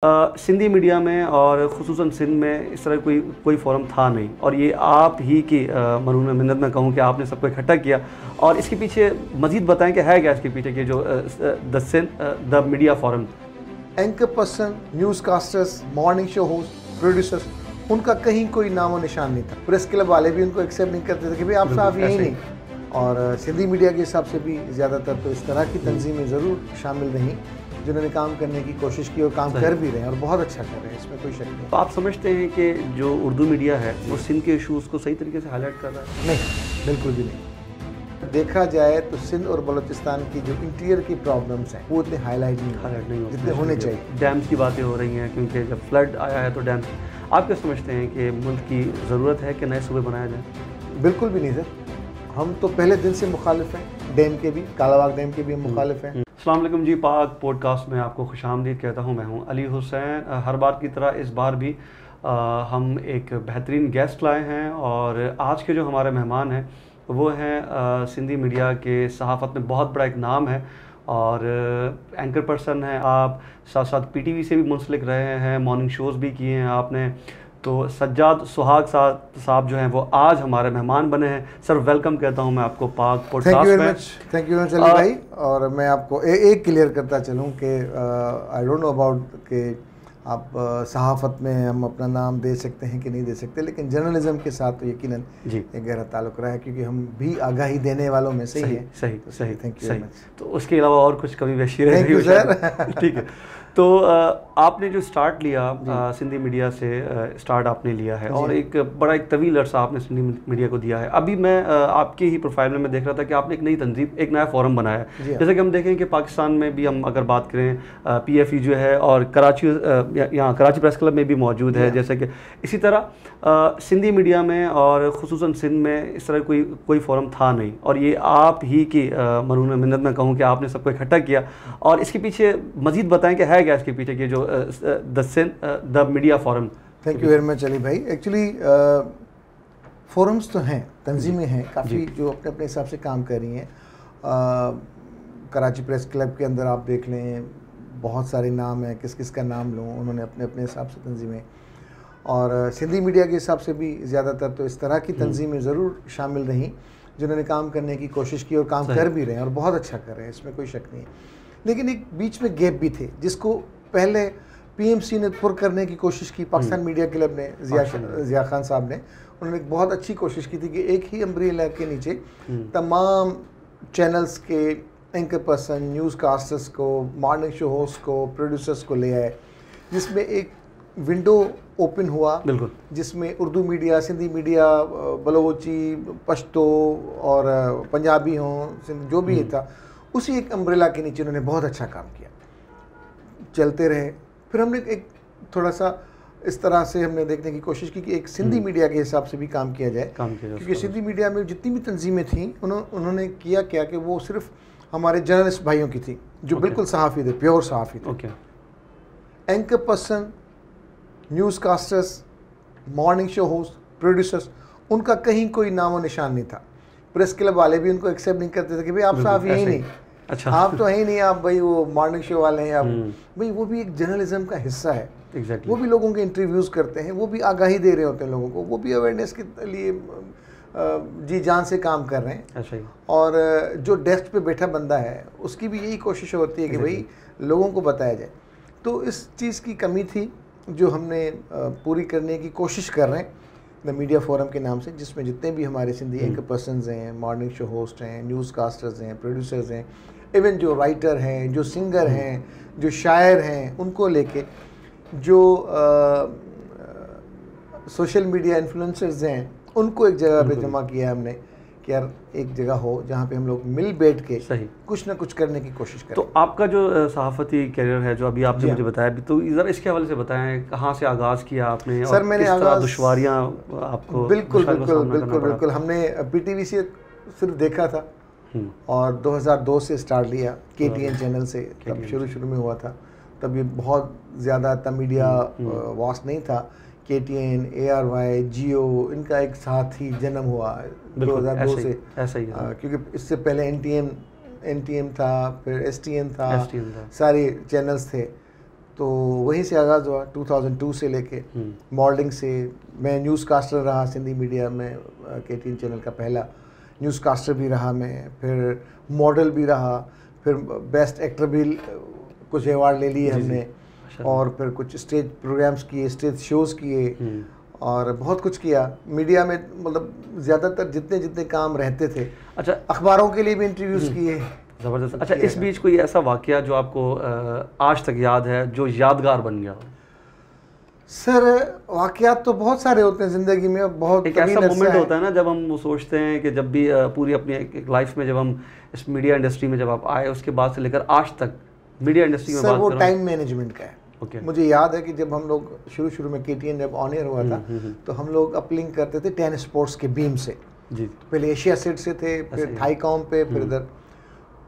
Sindhi media में और ख़ुसूसन सिंध में इस तरह कोई फोरम था नहीं, और ये आप ही की मरून मिन्नत में कहूँ कि आपने सबको इकट्ठा किया। और इसके पीछे मज़ीद बताएं कि है क्या इसके पीछे कि जो the Sindh the media forum. Anchor person, newscasters, morning show host, producers, उनका कहीं कोई नामो निशान नहीं था। प्रेस क्लब वाले भी उनको एक्सेप्ट नहीं करते थे कि भाई आप साहब यही नहीं। और सिंधी मीडिया के हिसाब से भी ज़्यादातर तो इस तरह की तंजीमें ज़रूर शामिल रहीं जिन्होंने काम करने की कोशिश की और काम कर भी रहे हैं और बहुत अच्छा कर रहे हैं, इसमें कोई शक नहीं। तो आप समझते हैं कि जो उर्दू मीडिया है वो सिंध के इशूज़ को सही तरीके से हाईलाइट कर रहा है? नहीं, बिल्कुल भी नहीं। देखा जाए तो सिंध और बलूचिस्तान की जो इंटीरियर की प्रॉब्लम्स हैं वो इतने हाईलाइट नहीं हो जितने होने चाहिए। डैम्स की बातें हो रही हैं क्योंकि जब फ्लड आया है तो डैम्स, आप क्या समझते हैं कि मुल्क की ज़रूरत है कि नए सूबे बनाया जाए? बिल्कुल भी नहीं सर, हम तो पहले दिन से मुखालिफ हैं। डैम के भी, कालाबाग डैम के भी हम मुखालिफ हैं। अस्सलाम वालेकुम जी, पाक पॉडकास्ट में आपको खुशामदीद कहता हूँ। मैं हूँ अली हुसैन। हर बार की तरह इस बार भी हम एक बेहतरीन गेस्ट लाए हैं, और आज के जो हमारे मेहमान हैं वो हैं सिंधी मीडिया के सहाफ़त में बहुत बड़ा एक नाम है, और एंकर पर्सन हैं आप, साथ साथ पीटीवी से भी मुंसलिक रहे हैं, मॉर्निंग शोज़ भी किए हैं आपने। तो सज्जाद सुहाग साहब जो हैं वो आज हमारे मेहमान बने हैं। सर वेलकम कहता हूं मैं आपको पाक पॉडकास्ट में। Thank you very much Ali भाई। और मैं आपको एक क्लियर करता चलूं कि आई डोंट नो अबाउट कि आप सहाफ़त में हम अपना नाम दे सकते हैं कि नहीं दे सकते, लेकिन जर्नलिज्म के साथ तो यकीनन एक गहरा ताल्लुक़ रहा है क्योंकि हम भी आगाही देने वालों में से ही हैं। सही, थैंक यू वेरी मच। तो उसके अलावा और कुछ कभी वैसी रही? Thank you sir. ठीक है। तो आपने जो स्टार्ट लिया सिंधी मीडिया से स्टार्ट आपने लिया है, और एक एक तवील अरसा आपने सिंधी मीडिया को दिया है। अभी मैं आपके ही प्रोफाइल में मैं देख रहा था कि आपने एक नई तंजीम, एक नया फोरम बनाया है। जैसे कि हम देखें कि पाकिस्तान में भी हम अगर बात करें PFE जो है, और कराची, यहाँ कराची प्रेस क्लब में भी मौजूद है। जैसे कि इसी तरह सिंधी मीडिया में और ख़ुसूसन सिंध में इस तरह कोई फोरम था नहीं, और ये आप ही की मरून मिन्नत में कहूँ कि आपने सबको इकट्ठा किया। और इसके पीछे मज़ीद बताएं कि है क्या इसके पीछे कि जो the Sindh the media forum. Thank you very much Ali भाई। एक्चुअली फोरम्स तो हैं, तंजीमें हैं काफ़ी जो अपने अपने हिसाब से काम कर रही हैं। कराची प्रेस क्लब के अंदर आप देख लें, बहुत सारे नाम हैं, किस किस का नाम लूँ, उन्होंने अपने अपने हिसाब से तंजीमें। और सिंधी मीडिया के हिसाब से भी ज़्यादातर तो इस तरह की तंजीमें ज़रूर शामिल रहीं जिन्होंने काम करने की कोशिश की और काम कर भी रहे हैं और बहुत अच्छा कर रहे हैं, इसमें कोई शक नहीं है। लेकिन एक बीच में गैप भी थे जिसको पहले PMC ने पुर करने की कोशिश की। पाकिस्तान मीडिया क्लब ने, ज़िया खान साहब ने, उन्होंने एक बहुत अच्छी कोशिश की थी कि एक ही अम्ब्रेला के नीचे तमाम चैनल्स के एंकर पर्सन, न्यूज़ कास्टर्स को, मॉर्निंग शो होस्ट को, प्रोड्यूसर्स को ले आए, जिसमें एक विंडो ओपन हुआ जिसमें उर्दू मीडिया, सिंधी मीडिया, बलोची, पश्तो और पंजाबी हों, जो भी था, उसी एक अम्ब्रेला के नीचे उन्होंने बहुत अच्छा काम किया। चलते रहे। फिर हमने एक थोड़ा सा इस तरह से हमने देखने की कोशिश की कि एक सिंधी मीडिया के हिसाब से भी काम किया जाए, क्योंकि सिंधी मीडिया में जितनी भी तंजीमें थीं उन्होंने किया क्या कि वो सिर्फ हमारे जर्नलिस्ट भाइयों की थी जो बिल्कुल सहाफ़ी थे, प्योर सहाफ़ी थे। Anchor person, newscasters, morning show host, producers, उनका कहीं कोई नामो निशान नहीं था। प्रेस क्लब वाले भी उनको एक्सेप्ट नहीं करते थे कि भाई आप साहब यही नहीं। अच्छा, आप तो है ही नहीं, आप भाई वो मॉर्निंग शो वाले हैं, आप भाई वो भी एक जर्नलिज्म का हिस्सा है। वो भी लोगों के इंटरव्यूज़ करते हैं, वो भी आगाही दे रहे होते हैं लोगों को, वो भी अवेयरनेस के लिए जी जान से काम कर रहे हैं। और जो डेस्क पे बैठा बंदा है उसकी भी यही कोशिश होती है कि भाई लोगों को बताया जाए। तो इस चीज़ की कमी थी जो हमने पूरी करने की कोशिश कर रहे हैं द मीडिया फोरम के नाम से, जिसमें जितने भी हमारे सिंधी एंकर पर्सनस हैं, मॉर्निंग शो होस्ट हैं, न्यूज़ कास्टर्स हैं, प्रोड्यूसर्स हैं, इवन जो राइटर हैं, जो सिंगर हैं, जो शायर हैं, उनको लेके जो सोशल मीडिया इन्फ्लुएंसर्स हैं, उनको एक जगह पे जमा किया हमने कि यार एक जगह हो जहाँ पे हम लोग मिल बैठ के कुछ ना कुछ करने की कोशिश करें। तो आपका जो सहाफ़ती करियर है जो अभी आपने मुझे बताया, तो ज़रा इसके हवाले से बताएं, कहाँ से आगाज़ किया आपने? सर मैंने आगाज़ दुश्वारियाँ आपको? बिल्कुल हमने PTV से सिर्फ देखा था और 2002 से स्टार्ट लिया KTN चैनल से, तब शुरू में हुआ था। तब ये बहुत ज़्यादा था, मीडिया वास्ट नहीं था। KTN, ARY, जियो, इनका एक साथ ही जन्म हुआ 2002 से, ऐसा ही क्योंकि इससे पहले NTM था, फिर STN था, सारे चैनल्स थे। तो वहीं से आगाज़ हुआ 2002 से लेके मॉडलिंग से। मैं न्यूज़ कास्टर रहा सिंधी मीडिया में, KTN चैनल का पहला न्यूज़ कास्टर भी रहा मैं, फिर मॉडल भी रहा, फिर बेस्ट एक्टर भी कुछ अवार्ड ले लिए हमने, और फिर कुछ स्टेज प्रोग्राम्स किए, स्टेज शोज़ किए, और बहुत कुछ किया मीडिया में। मतलब ज़्यादातर जितने जितने काम रहते थे, अच्छा, अखबारों के लिए भी इंटरव्यूज़ किए। ज़बरदस्त। अच्छा, इस बीच कोई ऐसा वाकया जो आपको आज तक याद है, जो यादगार बन गया? सर वाकयात तो बहुत सारे होते हैं ज़िंदगी में, बहुत एक ऐसा मोमेंट होता है ना जब हम वो सोचते हैं कि जब भी पूरी अपनी एक लाइफ में जब हम इस मीडिया इंडस्ट्री में जब आप आए, उसके बाद से लेकर आज तक मीडिया इंडस्ट्री में सर बात वो करो। टाइम मैनेजमेंट का है। मुझे याद है कि जब हम लोग शुरू में KTN जब ऑन एयर हुआ था, तो हम लोग अपलिंक करते थे 10 स्पोर्ट्स के बीम से जी। पहले एशिया सेट से थे, फिर थाईकॉम पे, फिर इधर।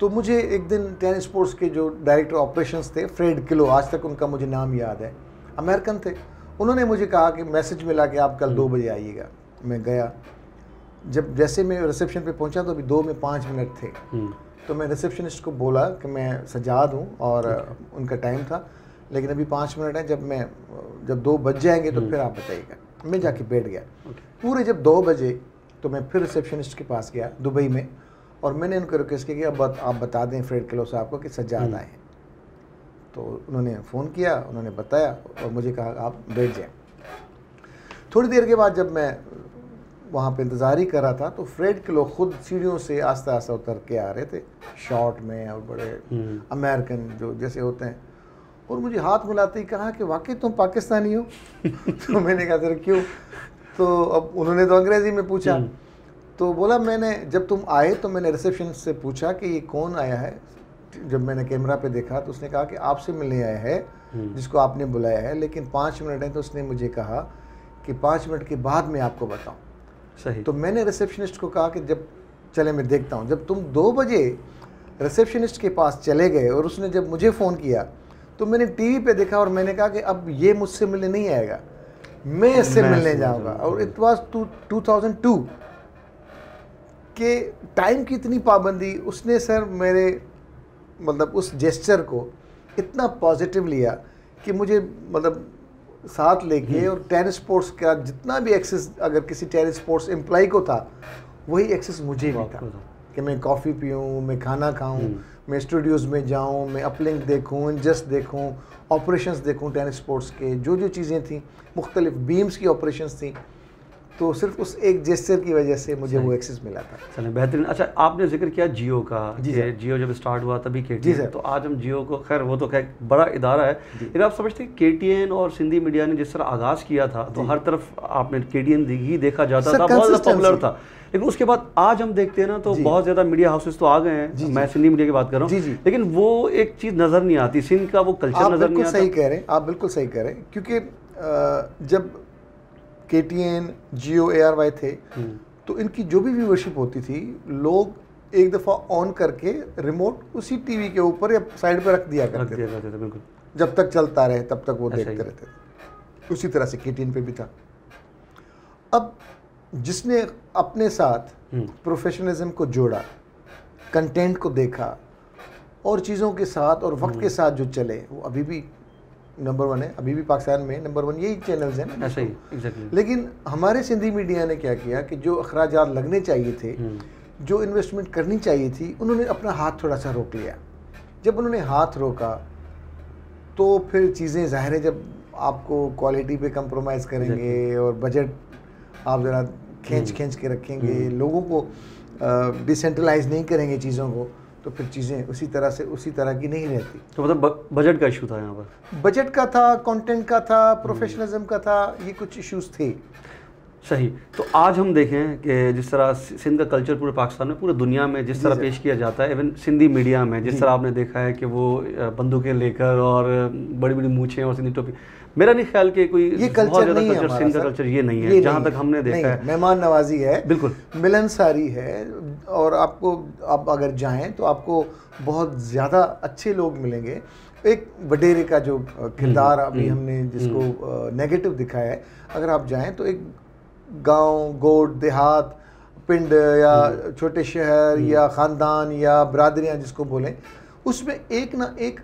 तो मुझे एक दिन 10 स्पोर्ट्स के जो डायरेक्टर ऑपरेशंस थे, फ्रेड किलो, आज तक उनका मुझे नाम याद है, अमेरिकन थे। उन्होंने मुझे कहा कि मैसेज मिला कि आप कल 2 बजे आइएगा। मैं गया, जब जैसे मैं रिसेप्शन पे पहुंचा तो अभी 2 में 5 मिनट थे। तो मैं रिसेप्शनिस्ट को बोला कि मैं सजाद हूँ और उनका टाइम था, लेकिन अभी 5 मिनट है, जब 2 बज जाएंगे तो फिर आप बताइएगा। मैं जाके बैठ गया। पूरे जब 2 बजे तो मैं फिर रिसेप्शनिस्ट के पास गया दुबई में, और मैंने उनको रिक्वेस्ट किया कि अब आप बता दें फ्रेड किलो साहब को कि सज्जाद आए हैं। तो उन्होंने फ़ोन किया, उन्होंने बताया और मुझे कहा आप बैठ जाएं। थोड़ी देर के बाद जब मैं वहाँ पे इंतज़ार ही कर रहा था, तो फ्रेड किलो खुद सीढ़ियों से आस्ता आस्ता उतर के आ रहे थे, शॉर्ट में, और बड़े अमेरिकन जो जैसे होते हैं, और मुझे हाथ मिलाते ही कहा कि वाकई तुम पाकिस्तानी हो? तो मैंने कहा सर क्यों? तो अब उन्होंने तो अंग्रेज़ी में पूछा, तो बोला मैंने जब तुम आए तो मैंने रिसेप्शन से पूछा कि ये कौन आया है। जब मैंने कैमरा पे देखा तो उसने कहा कि आपसे मिलने आया है जिसको आपने बुलाया है, लेकिन 5 मिनट है। तो उसने मुझे कहा कि 5 मिनट के बाद मैं आपको बताऊं। सही। तो मैंने रिसेप्शनिस्ट को कहा कि जब चले मैं देखता हूं। जब तुम 2 बजे रिसेप्शनिस्ट के पास चले गए और उसने जब मुझे फ़ोन किया तो मैंने टीवी पे देखा और मैंने कहा कि अब ये मुझसे मिलने नहीं आएगा, मैं इससे मिलने जाऊंगा। और इट वाज 2002 के टाइम की इतनी पाबंदी। उसने सर मेरे मतलब उस जेस्चर को इतना पॉजिटिव लिया कि मुझे मतलब साथ लेके, और टेनिस स्पोर्ट्स का जितना भी एक्सेस अगर किसी टेनिस स्पोर्ट्स एम्प्लॉय को था, वही एक्सेस मुझे भी था कि मैं कॉफ़ी पीऊँ, मैं खाना खाऊँ, मैं स्टूडियोज़ में जाऊँ, मैं अपलिंक देखूँ, जस्ट देखूँ, ऑपरेशंस देखूँ टेनिस स्पोर्ट्स के, जो चीज़ें थी, मुख्तलिफ बीम्स की ऑपरेशंस थी। तो सिर्फ उस एक जेस्चर की वजह से मुझे वो एक्सेस मिला था। चलिए बेहतरीन। अच्छा, आपने जिक्र किया जियो का, जियो जब स्टार्ट हुआ तभी KTN, तो आज हम जियो को, खैर वो तो खैर बड़ा इदारा है, लेकिन आप समझते हैं KTN और सिंधी मीडिया ने जिस तरह आगाज़ किया था तो हर तरफ आपने KTN ही देखा जाता था, बहुत ज़्यादा पॉपुलर था, लेकिन उसके बाद आज हम देखते हैं ना तो बहुत ज़्यादा मीडिया हाउसेस तो आ गए हैं, मैं सिंधी मीडिया की बात कर रहा हूँ, लेकिन वो एक चीज़ नज़र नहीं आती, सिंध का वो कल्चर नज़र नहीं आता। सही कह रहे हैं आप, बिल्कुल सही कह रहे हैं, क्योंकि जब KTN, जियो, ARY थे तो इनकी जो भी व्यूअरशिप होती थी, लोग एक दफ़ा ऑन करके रिमोट उसी टीवी के ऊपर या साइड पर रख दिया करते थे, बिल्कुल, जब तक चलता रहे तब तक वो देखते रहते थे। उसी तरह से KTN पे भी था। अब जिसने अपने साथ प्रोफेशनलिज्म को जोड़ा, कंटेंट को देखा और चीज़ों के साथ और वक्त के साथ जो चले, वो अभी भी नंबर 1 है। अभी भी पाकिस्तान में नंबर 1 यही चैनल्स हैं ना। ऐसा ही, एग्जैक्टली। लेकिन हमारे सिंधी मीडिया ने क्या किया कि जो अखराजात लगने चाहिए थे, जो इन्वेस्टमेंट करनी चाहिए थी, उन्होंने अपना हाथ थोड़ा सा रोक लिया। जब उन्होंने हाथ रोका तो फिर चीज़ें ज़ाहिर है, जब आपको क्वालिटी पे कंप्रोमाइज़ करेंगे और बजट आप ज़रा खींच के रखेंगे, लोगों को डिसेंट्रलाइज नहीं करेंगे चीज़ों को, तो फिर चीज़ें उसी तरह की नहीं रहती। तो मतलब बजट का इशू था यहाँ पर? बजट का था, कंटेंट का था, प्रोफेशनलिज्म का था, ये कुछ इश्यूज थे। सही। तो आज हम देखें कि जिस तरह सिंध का कल्चर पूरे पाकिस्तान में, पूरे दुनिया में जिस तरह पेश किया जाता है, इवन सिंधी मीडिया में जिस तरह आपने देखा है कि वो बंदूकें लेकर और बड़ी बड़ी मूछें और सिंधी टोपी, मेरा नहीं ख्याल कि कोई ये कल्चर नहीं है, सिंध का कल्चर ये नहीं है, जहाँ तक हमने देखा है। मेहमान नवाजी है, बिल्कुल मिलनसारी है, और आप अगर जाएं तो आपको बहुत ज़्यादा अच्छे लोग मिलेंगे। एक वडेरे का जो किरदार अभी हमने जिसको नेगेटिव दिखाया है, अगर आप जाएं तो एक गांव, गोट, देहात, पिंड या छोटे शहर या ख़ानदान या बरादरियाँ जिसको बोलें, उसमें एक ना एक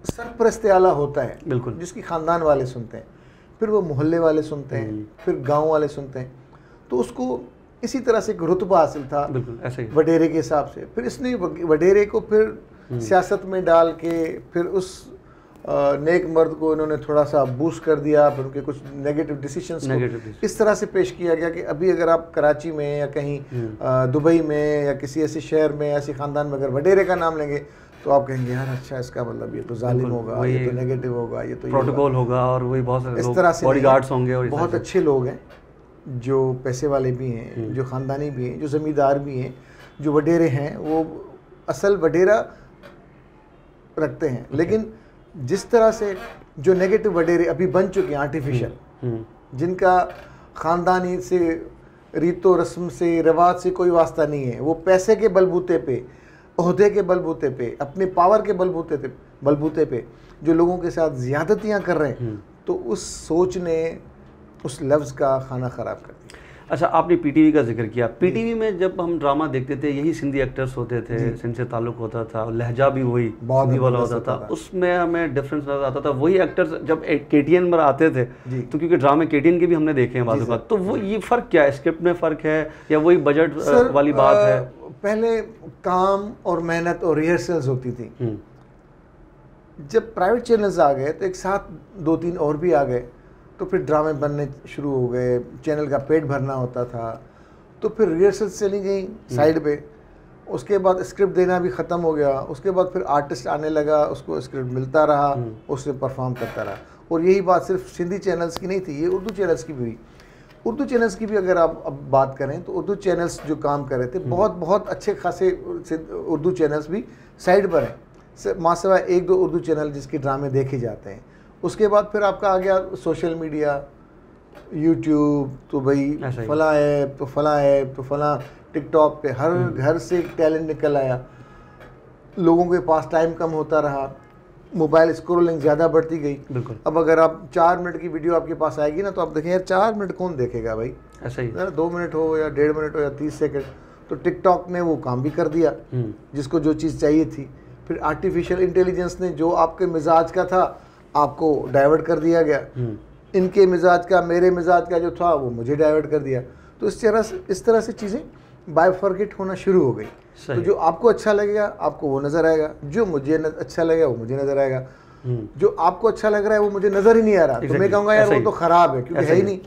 सरपरस्त आला होता है, बिल्कुल, जिसकी ख़ानदान वाले सुनते हैं, फिर वो मोहल्ले वाले सुनते हैं, फिर गांव वाले सुनते हैं, तो उसको इसी तरह से एक रुतबा हासिल था, बिल्कुल ऐसे ही वडेरे के हिसाब से। फिर इसने वडेरे को फिर सियासत में डाल के फिर उस नेक मर्द को इन्होंने थोड़ा सा बूस्ट कर दिया, फिर उनके कुछ नेगेटिव डिसीजंस को इस तरह से पेश किया गया कि अभी अगर आप कराची में या कहीं दुबई में या किसी ऐसे शहर में, ऐसे ख़ानदान में अगर वडेरे का नाम लेंगे तो आप कहेंगे यार अच्छा, इसका मतलब ये तो जालिम होगा, ये तो नेगेटिव होगा, ये तो प्रोटोकॉल होगा, और वही बहुत सारे इस तरह से बॉडीगार्ड्स होंगे, और बहुत अच्छे लोग हैं जो पैसे वाले भी हैं, जो ख़ानदानी भी हैं, जो ज़मींदार भी हैं, जो वडेरे हैं, वो असल वडेरा रखते हैं। लेकिन जिस तरह से जो नेगेटिव वडेरे अभी बन चुके हैं आर्टिफिशियल, जिनका ख़ानदानी से, रीतो रस्म से, रिवाज से कोई वास्ता नहीं है, वो पैसे के बलबूते पे, ओहदे के बलबूते पे, अपने पावर के बलबूते पे जो लोगों के साथ ज़्यादतियाँ कर रहे हैं, तो उस सोच ने उस लफ्ज़ का खाना ख़राब कर दिया। अच्छा, आपने पीटीवी का जिक्र किया। पीटीवी में जब हम ड्रामा देखते थे, यही सिंधी एक्टर्स होते थे, सिंध से ताल्लुक़ होता था, और लहजा भी वही सिंधी वाला होता था, उसमें हमें डिफरेंस नजर आता था। वही एक्टर्स जब केटीएन पर आते थे, तो क्योंकि ड्रामे केटीएन के भी हमने देखे हैं बाज़ बात, तो वो ये फ़र्क क्या है, स्क्रिप्ट में फ़र्क है या वही बजट वाली बात है? पहले काम और मेहनत और रिहर्सल्स होती थी। जब प्राइवेट चैनल्स आ गए तो एक साथ 2-3 और भी आ गए, तो फिर ड्रामे बनने शुरू हो गए, चैनल का पेट भरना होता था, तो फिर रिहर्सल्स चली गई साइड पे, उसके बाद स्क्रिप्ट देना भी ख़त्म हो गया, उसके बाद फिर आर्टिस्ट आने लगा, उसको स्क्रिप्ट मिलता रहा, उससे परफॉर्म करता रहा। और यही बात सिर्फ सिंधी चैनल्स की नहीं थी, ये उर्दू चैनल्स की भी हुई। उर्दू चैनल्स की भी अगर आप अब बात करें तो उर्दू चैनल्स जो काम कर रहे थे, बहुत अच्छे खासे उर्दू चैनल्स भी साइड पर हैं, मासिवा 1-2 उर्दू चैनल जिसके ड्रामे देखे जाते हैं। उसके बाद फिर आपका आ गया सोशल मीडिया, यूट्यूब, तो भाई फला ऐप तो फला ऐप तो फला, टिकटॉक पे हर घर से टैलेंट निकल आया, लोगों के पास टाइम कम होता रहा, मोबाइल स्क्रोलिंग ज़्यादा बढ़ती गई। बिल्कुल। अब अगर आप 4 मिनट की वीडियो आपके पास आएगी ना, तो आप देखें यार 4 मिनट कौन देखेगा भाई, ऐसा ही 2 मिनट हो या 1.5 मिनट हो या 30 सेकंड, तो टिकटॉक ने वो काम भी कर दिया जिसको जो चीज़ चाहिए थी। फिर आर्टिफिशियल इंटेलिजेंस ने जो आपके मिजाज का था आपको डाइवर्ट कर दिया गया, इनके मिजाज का, मेरे मिजाज का जो था वो मुझे डाइवर्ट कर दिया। तो इस तरह से चीज़ें बायफर्केट होना शुरू हो गई। तो जो आपको अच्छा लगेगा आपको वो नज़र आएगा, जो मुझे अच्छा लगेगा वो मुझे नज़र आएगा, जो आपको अच्छा लग रहा है वो मुझे नज़र ही नहीं आ रहा, तो मैं कहूँगा यार वो तो ख़राब है, क्योंकि है ही नहीं।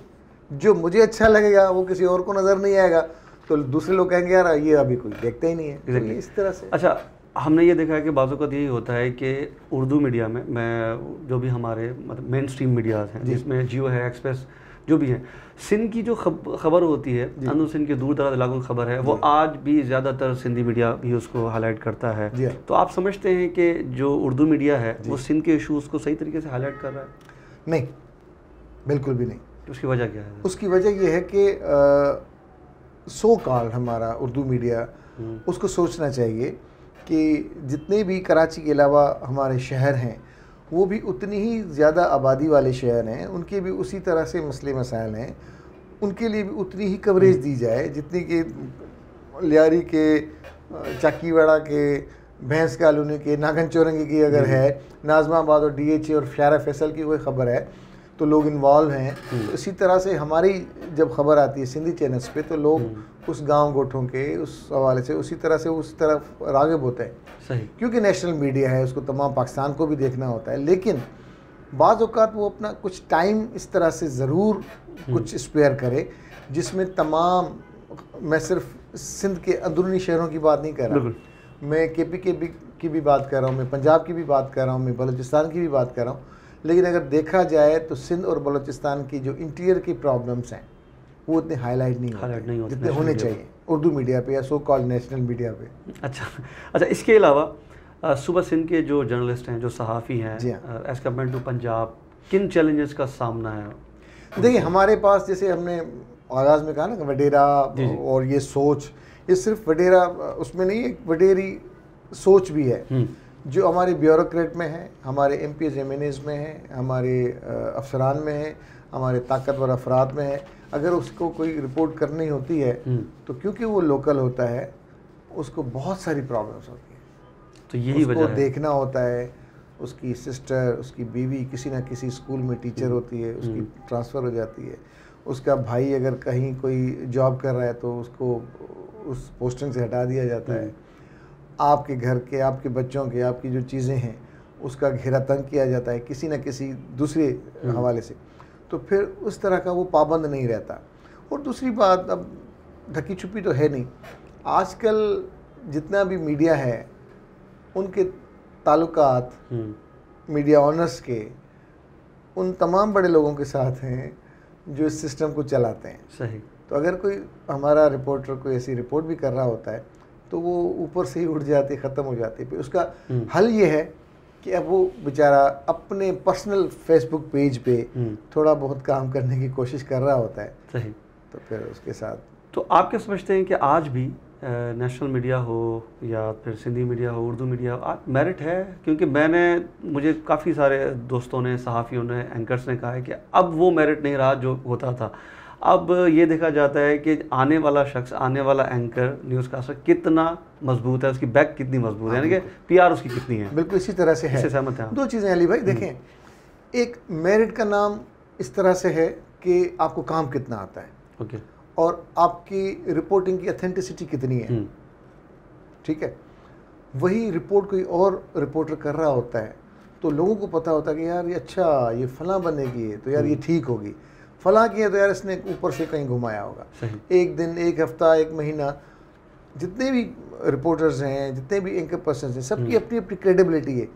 जो मुझे अच्छा लगेगा वो किसी और को नज़र नहीं आएगा, तो दूसरे लोग कहेंगे यार ये अभी कोई देखते ही नहीं है। इस तरह से अच्छा, हमने ये देखा है कि बाज़ औक़ात यही होता है कि उर्दू मीडिया में, मैं जो भी हमारे मतलब मेन स्ट्रीम मीडिया हैं जिसमें जियो है, एक्सप्रेस जो भी हैं, सिंध की जो खबर होती है, अंदर सिंध के दूर दराज इलाकों की खबर है, वो आज भी ज़्यादातर सिंधी मीडिया भी उसको हाईलाइट करता है। तो आप समझते हैं कि जो उर्दू मीडिया है वो सिंध के इशूज़ को सही तरीके से हाईलाइट कर रहा है? नहीं, बिल्कुल भी नहीं। उसकी वजह क्या है? उसकी वजह यह है कि सो कॉल्ड हमारा उर्दू मीडिया, उसको सोचना चाहिए कि जितने भी कराची के अलावा हमारे शहर हैं वो भी उतनी ही ज़्यादा आबादी वाले शहर हैं, उनके भी उसी तरह से मसले मसाइल हैं, उनके लिए भी उतनी ही कवरेज दी जाए जितनी कि लियारी के, चाकीवाड़ा के, भैंस कॉलोनी के, नागन चौरंगी की अगर है, नाज़माबाद और DHA और फ्यारा फैसल की कोई ख़बर है तो लोग इन्वॉल्व हैं। तो इसी तरह से हमारी जब खबर आती है सिंधी चैनल्स पे तो लोग उस गांव गोठों के उस हवाले से उसी तरह से उस तरफ राग़िब होते हैं। सही, क्योंकि नेशनल मीडिया है, उसको तमाम पाकिस्तान को भी देखना होता है, लेकिन बाज़ औक़ात वो अपना कुछ टाइम इस तरह से ज़रूर कुछ स्पेयर करे जिसमें तमाम, मैं सिर्फ सिंध के अंदरूनी शहरों की बात नहीं कर रहा, मैं KP की भी बात कर रहा हूँ, मैं पंजाब की भी बात कर रहा हूँ, मैं बलूचिस्तान की भी बात कर रहा हूँ, लेकिन अगर देखा जाए तो सिंध और बलूचिस्तान की जो इंटीरियर की प्रॉब्लम्स हैं वो उतने हाईलाइट नहीं होते जितने होने चाहिए उर्दू मीडिया पे या सो कॉल्ड नेशनल मीडिया पे। अच्छा, इसके अलावा सुबह सिंध के जो जर्नलिस्ट हैं, जो सहाफ़ी हैं, एज़ कम्पेयर टू पंजाब, किन चैलेंजेस का सामना है? देखिए, हमारे पास जैसे हमने आगाज़ में कहा ना वडेरा और ये सोच, ये सिर्फ वडेरा उसमें नहीं, एक वडेरी सोच भी है जो हमारे ब्यूरोक्रेट में है, हमारे MPs MNAs में है, हमारे अफसरान में है, हमारे ताकतवर अफराद में है। अगर उसको कोई रिपोर्ट करनी होती है तो क्योंकि वो लोकल होता है उसको बहुत सारी प्रॉब्लम्स होती हैं, तो यही वजह है। देखना होता है, उसकी सिस्टर, उसकी बीवी किसी ना किसी स्कूल में टीचर होती है, उसकी ट्रांसफ़र हो जाती है, उसका भाई अगर कहीं कोई जॉब कर रहा है तो उसको उस पोस्टिंग से हटा दिया जाता है, आपके घर के, आपके बच्चों के, आपकी जो चीज़ें हैं उसका घेरा तंग किया जाता है किसी न किसी दूसरे हवाले से, तो फिर उस तरह का वो पाबंद नहीं रहता। और दूसरी बात, अब ढकी छुपी तो है नहीं, आजकल जितना भी मीडिया है उनके ताल्लुकात मीडिया ऑनर्स के उन तमाम बड़े लोगों के साथ हैं जो इस सिस्टम को चलाते हैं। सही। तो अगर कोई हमारा रिपोर्टर कोई ऐसी रिपोर्ट भी कर रहा होता है तो वो ऊपर से ही उठ जाती है, ख़त्म हो जाती है। उसका हल ये है कि अब वो बेचारा अपने पर्सनल फेसबुक पेज पे थोड़ा बहुत काम करने की कोशिश कर रहा होता है। सही। तो फिर उसके साथ तो आप क्या समझते हैं कि आज भी नेशनल मीडिया हो या फिर सिंधी मीडिया हो, उर्दू मीडिया हो, आज मेरिट है? क्योंकि मुझे काफ़ी सारे दोस्तों ने, सहाफ़ियों ने, एंकर्स ने कहा है कि अब वो मेरिट नहीं रहा जो होता था। अब ये देखा जाता है कि आने वाला शख्स, आने वाला एंकर, न्यूज़ कास्टर कितना मजबूत है, उसकी बैक कितनी मजबूत है, यानी कि पीआर उसकी कितनी है। बिल्कुल इसी तरह से है। इससे सहमत हैं? दो चीज़ें अली भाई, देखें, एक मेरिट का नाम इस तरह से है कि आपको काम कितना आता है, ओके, और आपकी रिपोर्टिंग की ऑथेंटिसिटी कितनी है। ठीक है, वही रिपोर्ट कोई और रिपोर्टर कर रहा होता है तो लोगों को पता होता है कि यार ये अच्छा, ये फलां बंदे की है तो यार ये ठीक होगी, फलां की है तो यार इसने ऊपर से कहीं घुमाया होगा। एक दिन, एक हफ्ता, एक महीना, जितने भी रिपोर्टर्स हैं, जितने भी एंकर पर्सन हैं, सबकी अपनी अपनी क्रेडिबिलिटी है,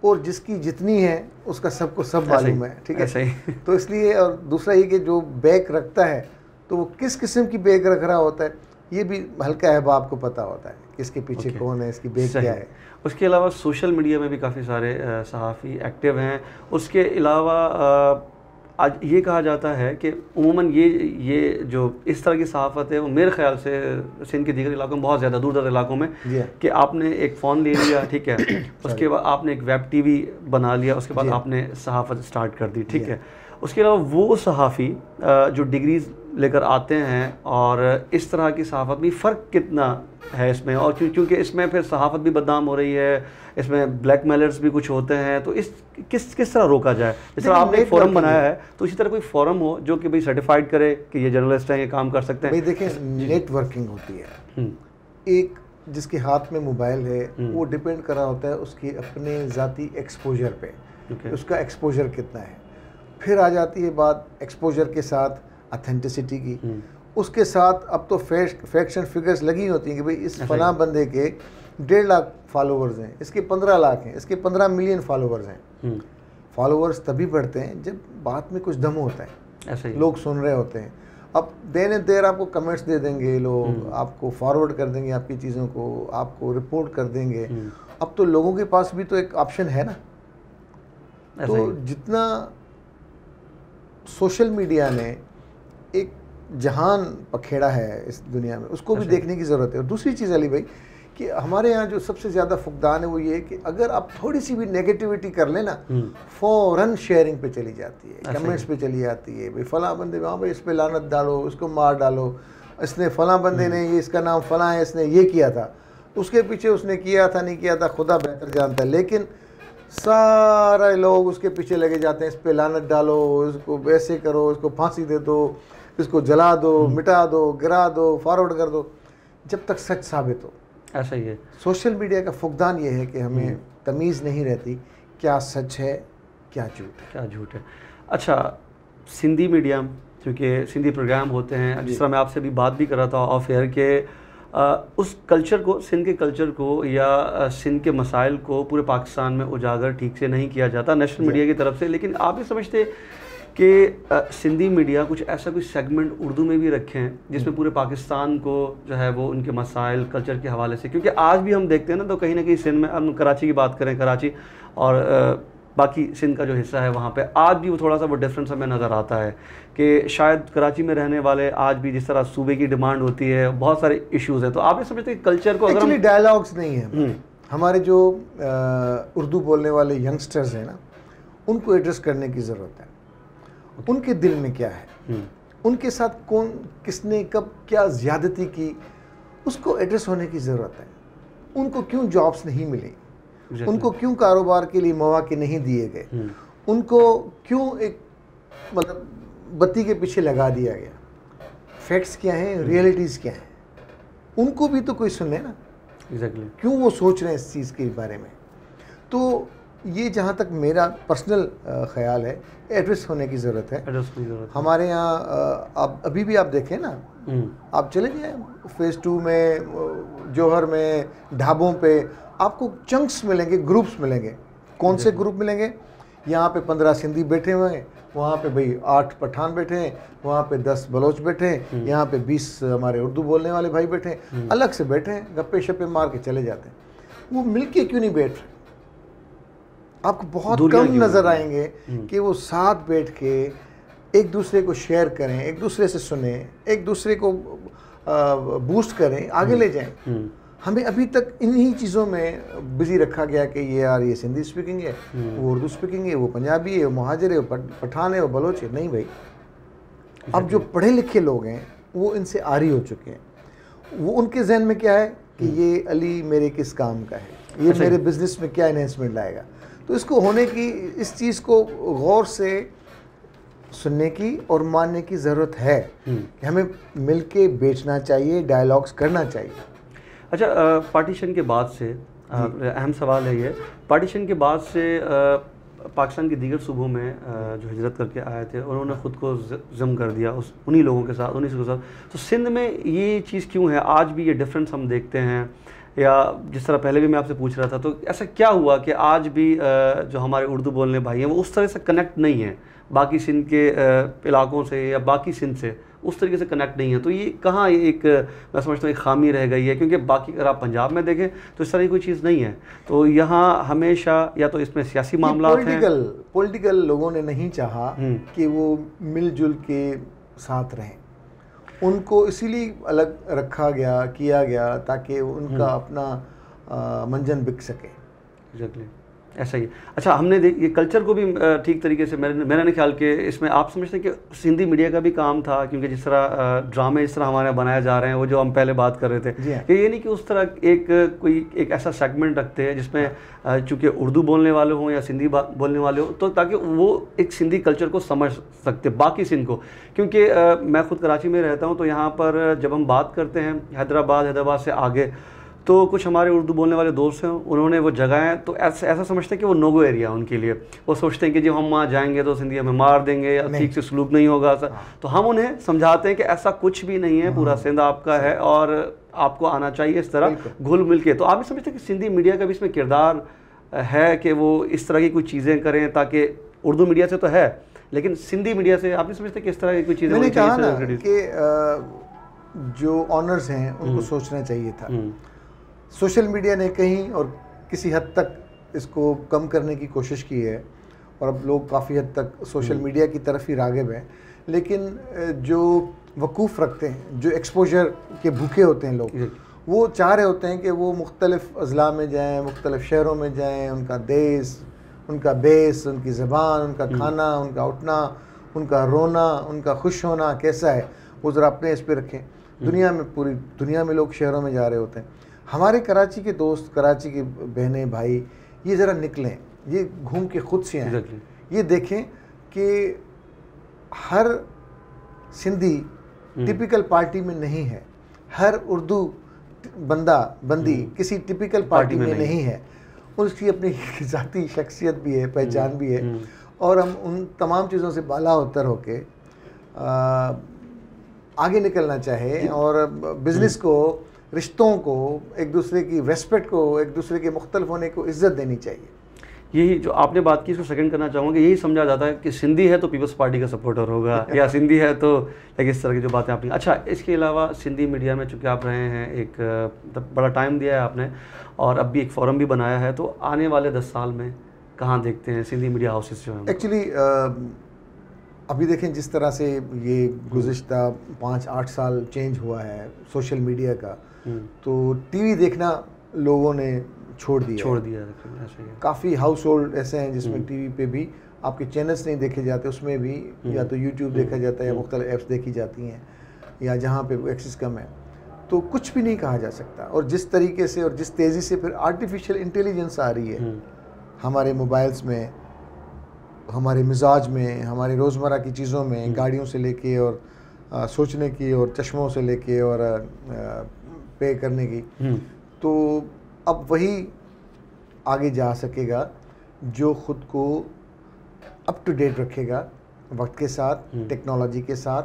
और जिसकी जितनी है उसका सबको सब मालूम है। ठीक है, तो इसलिए, और दूसरा ये कि जो बैक रखता है तो वो किस किस्म की बैक रख रहा होता है ये भी हल्का है, आपको पता होता है किसके पीछे कौन है, इसकी बैक क्या है। उसके अलावा सोशल मीडिया में भी काफ़ी सारे सहाफ़ी एक्टिव हैं। उसके अलावा आज ये कहा जाता है कि उमूमन ये जो इस तरह की सहाफ़त है वो मेरे ख्याल से सिंध के दीगर इलाकों में बहुत ज़्यादा, दूर दराज इलाकों में, कि आपने एक फ़ोन ले लिया, ठीक है, उसके बाद आपने एक वेब टीवी बना लिया, उसके बाद आपने सहाफ़त स्टार्ट कर दी, ठीक है। उसके अलावा वो सहाफ़ी जो डिग्रीज़ लेकर आते हैं, और इस तरह की सहाफ़त में फ़र्क कितना है इसमें, और क्योंकि इसमें फिर सहाफ़त भी बदनाम हो रही है, इसमें ब्लैक मेलर्स भी कुछ होते हैं, तो इस किस तरह रोका जाए? जिस तरह आपने एक फोरम बनाया है तो इसी तरह कोई फोरम हो जो कि भाई सर्टिफाइड करे कि ये जर्नलिस्ट हैं, ये काम कर सकते हैं। भाई देखें, नेटवर्किंग होती है, एक जिसके हाथ में मोबाइल है वो डिपेंड कर रहा होता है उसके अपने ज़ाती एक्सपोजर पे, उसका एक्सपोजर कितना है। फिर आ जाती है बात एक्सपोजर के साथ ऑथेंटिसिटी की, उसके साथ अब तो फैक्ट्स एंड फिगर्स लगी होती हैं कि भाई इस फलां बंदे के 1.5 लाख फॉलोवर्स हैं, इसके 15 लाख हैं, इसके 15 मिलियन फॉलोवर्स हैं। फॉलोवर्स तभी बढ़ते हैं जब बात में कुछ दम होता है, ऐसे ही लोग सुन रहे होते हैं। अब देने देर आपको कमेंट्स दे देंगे लोग, आपको फॉरवर्ड कर देंगे आपकी चीज़ों को, आपको रिपोर्ट कर देंगे। अब तो लोगों के पास भी तो एक ऑप्शन है ना। तो जितना सोशल मीडिया ने एक जहान पखेड़ा है इस दुनिया में, उसको भी देखने की ज़रूरत है। और दूसरी चीज़ अली भाई कि हमारे यहाँ जो सबसे ज़्यादा फुकदान है वो ये है कि अगर आप थोड़ी सी भी नेगेटिविटी कर लें ना, फ़ौरन शेयरिंग पे चली जाती है, कमेंट्स पे चली जाती है। भाई फ़लाँ बंदे, हाँ भाई इस पे लानत डालो, इसको मार डालो, इसने फ़लाँ बंदे ने, ये इसका नाम फ़लाँ है, इसने ये किया था, उसके पीछे उसने किया था नहीं किया था खुदा बेहतर जानता है, लेकिन सारे लोग उसके पीछे लगे जाते हैं, इस पे लानत डालो, इसको ऐसे करो, इसको फांसी दे दो, इसको जला दो, मिटा दो, गिरा दो, फॉरवर्ड कर दो, जब तक सच साबित हो। ऐसा ही है सोशल मीडिया का फुकदान ये है कि हमें तमीज़ नहीं रहती क्या सच है क्या झूठ है। अच्छा, सिंधी मीडिया, क्योंकि सिंधी प्रोग्राम होते हैं, जिस तरह मैं आपसे भी बात भी कर रहा था ऑफ एयर के, उस कल्चर को, सिंध के कल्चर को या सिंध के मसाइल को पूरे पाकिस्तान में उजागर ठीक से नहीं किया जाता नेशनल मीडिया की तरफ से। लेकिन आप ये समझते कि सिंधी मीडिया कुछ ऐसा कुछ सेगमेंट उर्दू में भी रखे हैं जिसमें पूरे पाकिस्तान को जो है वो उनके मसाइल कल्चर के हवाले से, क्योंकि आज भी हम देखते हैं ना, तो कहीं ना कहीं सिंध में, हम कराची की बात करें, कराची और बाकी सिंध का जो हिस्सा है वहाँ पे आज भी वो थोड़ा सा वो डिफरेंस हमें नज़र आता है कि शायद कराची में रहने वाले आज भी जिस तरह सूबे की डिमांड होती है, बहुत सारे इश्यूज़ हैं। तो आप ये समझते हैं कि कल्चर को एक्चुअली डायलॉग्स नहीं है, हमारे जो उर्दू बोलने वाले यंगस्टर्स हैं ना, उनको एड्रेस करने की ज़रूरत है। उनके दिल में क्या है, उनके साथ कौन किसने कब क्या ज़्यादती की, उसको एड्रेस होने की ज़रूरत है। उनको क्यों जॉब्स नहीं मिली, उनको क्यों कारोबार के लिए मौके नहीं दिए गए, उनको क्यों एक मतलब बत्ती के पीछे लगा दिया गया, फैक्ट्स क्या हैं, रियलिटीज़ क्या हैं, उनको भी तो कोई सुने ना। एग्जैक्टली क्यों वो सोच रहे हैं इस चीज़ के बारे में। तो ये जहाँ तक मेरा पर्सनल ख्याल है, एड्रेस होने की ज़रूरत है। हमारे यहाँ आप अभी भी आप देखें ना, आप चले जाएं फेज़ 2 में, जौहर में, ढाबों पे आपको चंक्स मिलेंगे, ग्रुप्स मिलेंगे। कौन से ग्रुप मिलेंगे? यहाँ पे 15 सिंधी बैठे हुए हैं, वहाँ पे भाई 8 पठान बैठे हैं, वहाँ पे 10 बलोच बैठे हैं, यहाँ पे 20 हमारे उर्दू बोलने वाले भाई बैठे हैं, अलग से बैठे हैं, गप्पे शप्पे मार के चले जाते हैं। वो मिलके क्यों नहीं बैठ रहे? आपको बहुत कम नज़र आएंगे कि वो साथ बैठ के एक दूसरे को शेयर करें, एक दूसरे से सुने, एक दूसरे को बूस्ट करें, आगे ले जाएं। हमें अभी तक इन्हीं चीज़ों में बिजी रखा गया कि ये यार ये सिंधी स्पीकिंग है, वो उर्दू स्पीकिंग है, वो पंजाबी है, वो मुहाजिर है, वो पठान है, वो बलोच है। नहीं भाई, अब जो पढ़े लिखे लोग हैं वो इनसे आरी हो चुके हैं। वो उनके जहन में क्या है कि ये अली मेरे किस काम का है, ये मेरे बिजनेस में क्या इन्हेंसमेंट लाएगा। तो इसको होने की, इस चीज़ को गौर से सुनने की और मानने की ज़रूरत है कि हमें मिलके बेचना चाहिए, डायलॉग्स करना चाहिए। अच्छा, पार्टीशन के बाद से अहम सवाल है ये, पार्टीशन के बाद से पाकिस्तान के दीगर सूबों में जो हिजरत करके आए थे उन्होंने ख़ुद को जम कर दिया उन्हीं लोगों के साथ, उन्हीं के साथ। तो सिंध में ये चीज़ क्यों है? आज भी ये डिफरेंस हम देखते हैं, या जिस तरह पहले भी मैं आपसे पूछ रहा था, तो ऐसा क्या हुआ कि आज भी जो हमारे उर्दू बोलने भाई हैं वो उस तरह से कनेक्ट नहीं है बाकी सिंध के इलाकों से, या बाकी सिंध से उस तरीके से कनेक्ट नहीं है? तो ये कहाँ एक मैं समझता हूँ एक खामी रह गई है, क्योंकि बाकी अगर आप पंजाब में देखें तो इस तरह की कोई चीज़ नहीं है। तो यहाँ हमेशा या तो इसमें सियासी मामला हैं, पॉलिटिकल लोगों ने नहीं चाहा कि वो मिलजुल के साथ रहें, उनको इसीलिए अलग रखा गया, किया गया ताकि उनका अपना मंजन बिक सके। एग्जैक्टली ऐसा ही। अच्छा, हमने ये कल्चर को भी ठीक तरीके से मेरा नहीं ख्याल कि इसमें आप समझते हैं कि सिंधी मीडिया का भी काम था, क्योंकि जिस तरह ड्रामे इस तरह हमारे बनाए जा रहे हैं, वो जो हम पहले बात कर रहे थे कि ये नहीं कि उस तरह एक ऐसा सेगमेंट रखते हैं जिसमें चूँकि उर्दू बोलने वाले हों या सिंधी बोलने वाले हों, तो ताकि वो एक सिंधी कल्चर को समझ सकते बाकी सिंध को। क्योंकि मैं ख़ुद कराची में रहता हूँ, तो यहाँ पर जब हम बात करते हैं हैदराबाद से आगे, तो कुछ हमारे उर्दू बोलने वाले दोस्त हैं, उन्होंने वो जगहें तो ऐसा समझते हैं कि वो नो गो एरिया उनके लिए। वो सोचते हैं कि जब हम वहाँ जाएंगे तो सिंधी हमें मार देंगे या ठीक से सलूक नहीं होगा। तो हम उन्हें समझाते हैं कि ऐसा कुछ भी नहीं है, पूरा सिंध आपका है और आपको आना चाहिए इस तरह घुल मिल के। तो आप भी समझते हैं कि सिंधी मीडिया का भी इसमें किरदार है कि वो इस तरह की कुछ चीज़ें करें, ताकि उर्दू मीडिया से तो है लेकिन सिंधी मीडिया से आप नहीं समझते कि इस तरह की कुछ चीज़ें? मैंने कहा ना कि जो ऑनर्स हैं उनको सोचना चाहिए था। सोशल मीडिया ने कहीं और किसी हद तक इसको कम करने की कोशिश की है और अब लोग काफ़ी हद तक सोशल मीडिया की तरफ ही राग़िब हैं, लेकिन जो वकूफ़ रखते हैं, जो एक्सपोजर के भूखे होते हैं लोग, वो चाह रहे होते हैं कि वो मुख्तलिफ़ अज़ला में जाएँ, मुख्तलिफ़ शहरों में जाएँ, उनका देश, उनका बेस, उनकी ज़बान, उनका खाना, उनका उठना, उनका रोना, उनका खुश होना कैसा है, वो ज़रा अपने इस पर रखें। दुनिया में, पूरी दुनिया में लोग शहरों में जा रहे होते हैं। हमारे कराची के दोस्त, कराची के बहनें भाई, ये ज़रा निकलें, ये घूम के खुद से आएँ, ये देखें कि हर सिंधी टिपिकल पार्टी में नहीं है, हर उर्दू बंदी किसी टिपिकल पार्टी में नहीं है, उसकी अपनी ज़ाती शख्सियत भी है, पहचान भी है। और हम उन तमाम चीज़ों से बाला उत्तर होके आगे निकलना चाहे और बिज़नेस को, रिश्तों को, एक दूसरे की रेस्पेक्ट को, एक दूसरे के मुख्तलिफ होने को इज़्ज़त देनी चाहिए। यही जो आपने बात की, इसको सेकंड करना चाहूँगा। यही समझा जाता है कि सिंधी है तो पीपल्स पार्टी का सपोर्टर होगा या सिंधी है तो इस तरह की जो बातें आपने। अच्छा, इसके अलावा सिंधी मीडिया में चूँकि आप रहे हैं, एक बड़ा टाइम दिया है आपने और अब भी एक फोरम भी बनाया है, तो आने वाले 10 साल में कहाँ देखते हैं सिंधी मीडिया हाउसेस जो हैं? एक्चुअली अभी देखें जिस तरह से ये गुज़िश्ता 5-8 साल चेंज हुआ है सोशल मीडिया का, तो टीवी देखना लोगों ने छोड़ दिया। काफ़ी हाउस होल्ड ऐसे हैं जिसमें टीवी पे भी आपके चैनल्स नहीं देखे जाते, उसमें भी या तो यूट्यूब देखा जाता है या मुख्तलिफ ऐप्स देखी जाती हैं या जहाँ पे एक्सेस कम है। तो कुछ भी नहीं कहा जा सकता। और जिस तरीके से और जिस तेज़ी से फिर आर्टिफिशियल इंटेलिजेंस आ रही है हमारे मोबाइल्स में, हमारे मिजाज में, हमारे रोज़मर्रा की चीज़ों में, गाड़ियों से लेके और सोचने की और चश्मों से लेके और पे करने की, तो अब वही आगे जा सकेगा जो ख़ुद को अप टू डेट रखेगा वक्त के साथ, टेक्नोलॉजी के साथ,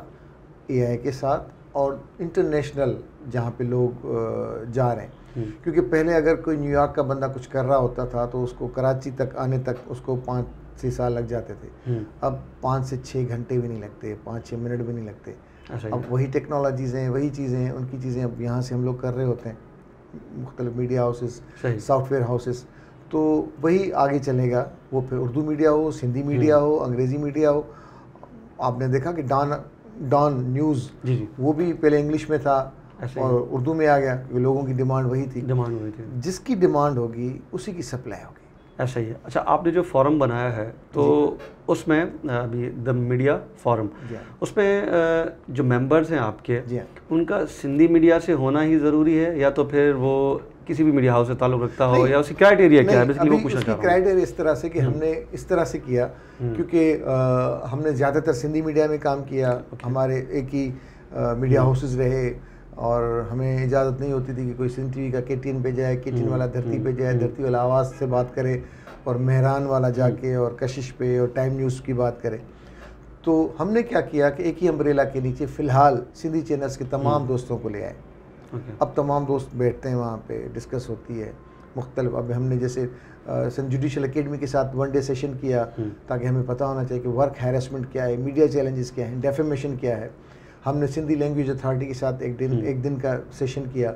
एआई के साथ और इंटरनेशनल जहाँ पे लोग जा रहे हैं। क्योंकि पहले अगर कोई न्यूयॉर्क का बंदा कुछ कर रहा होता था तो उसको कराची तक आने तक उसको 5-6 साल लग जाते थे। अब 5 से 6 घंटे भी नहीं लगते, 5-6 मिनट भी नहीं लगते। अब वही टेक्नोलॉजीज़ हैं, वही चीज़ें हैं, उनकी चीज़ें अब यहाँ से हम लोग कर रहे होते हैं, मुख्तलिफ मीडिया हाउसेस, सॉफ्टवेयर हाउसेस, तो वही आगे चलेगा। वो फिर उर्दू मीडिया हो, सिंधी मीडिया हो, अंग्रेज़ी मीडिया हो। आपने देखा कि डॉन न्यूज़ वो भी पहले इंग्लिश में था और उर्दू में आ गया क्योंकि लोगों की डिमांड वही थी। जिसकी डिमांड होगी उसी की सप्लाई होगी। ऐसा ही है। अच्छा, आपने जो फोरम बनाया है तो उसमें अभी द मीडिया फोरम, उसमें जो मेंबर्स हैं आपके, उनका सिंधी मीडिया से होना ही ज़रूरी है या तो फिर वो किसी भी मीडिया हाउस से ताल्लुक़ रखता हो, या उसकी क्राइटेरिया क्या है? बेसिकली वो पूछना चाह रहा हूं। क्राइटेरिया इस तरह से कि हमने इस तरह से किया क्योंकि हमने ज़्यादातर सिंधी मीडिया में काम किया। हमारे एक ही मीडिया हाउसेस रहे और हमें इजाज़त नहीं होती थी कि कोई सिंध टीवी का KTN पे जाए, KTN वाला धरती पे जाए, धरती वाला आवाज़ से बात करे और मेहरान वाला जाके और कशिश पे और टाइम न्यूज़ की बात करे। तो हमने क्या किया कि एक ही अम्ब्रेला के नीचे फ़िलहाल सिंधी चैनल्स के तमाम दोस्तों को ले आए। अब तमाम दोस्त बैठते हैं वहाँ पे, डिस्कस होती है मुख्तलिफ। अब हमने जैसे सिंध जुडिशल एकेडमी के साथ 1 डे सेशन किया ताकि हमें पता होना चाहिए कि वर्क हैरेसमेंट क्या है, मीडिया चैलेंजेस क्या हैं, डेफेमेशन क्या है। हमने सिंधी लैंग्वेज अथॉरिटी के साथ एक दिन का सेशन किया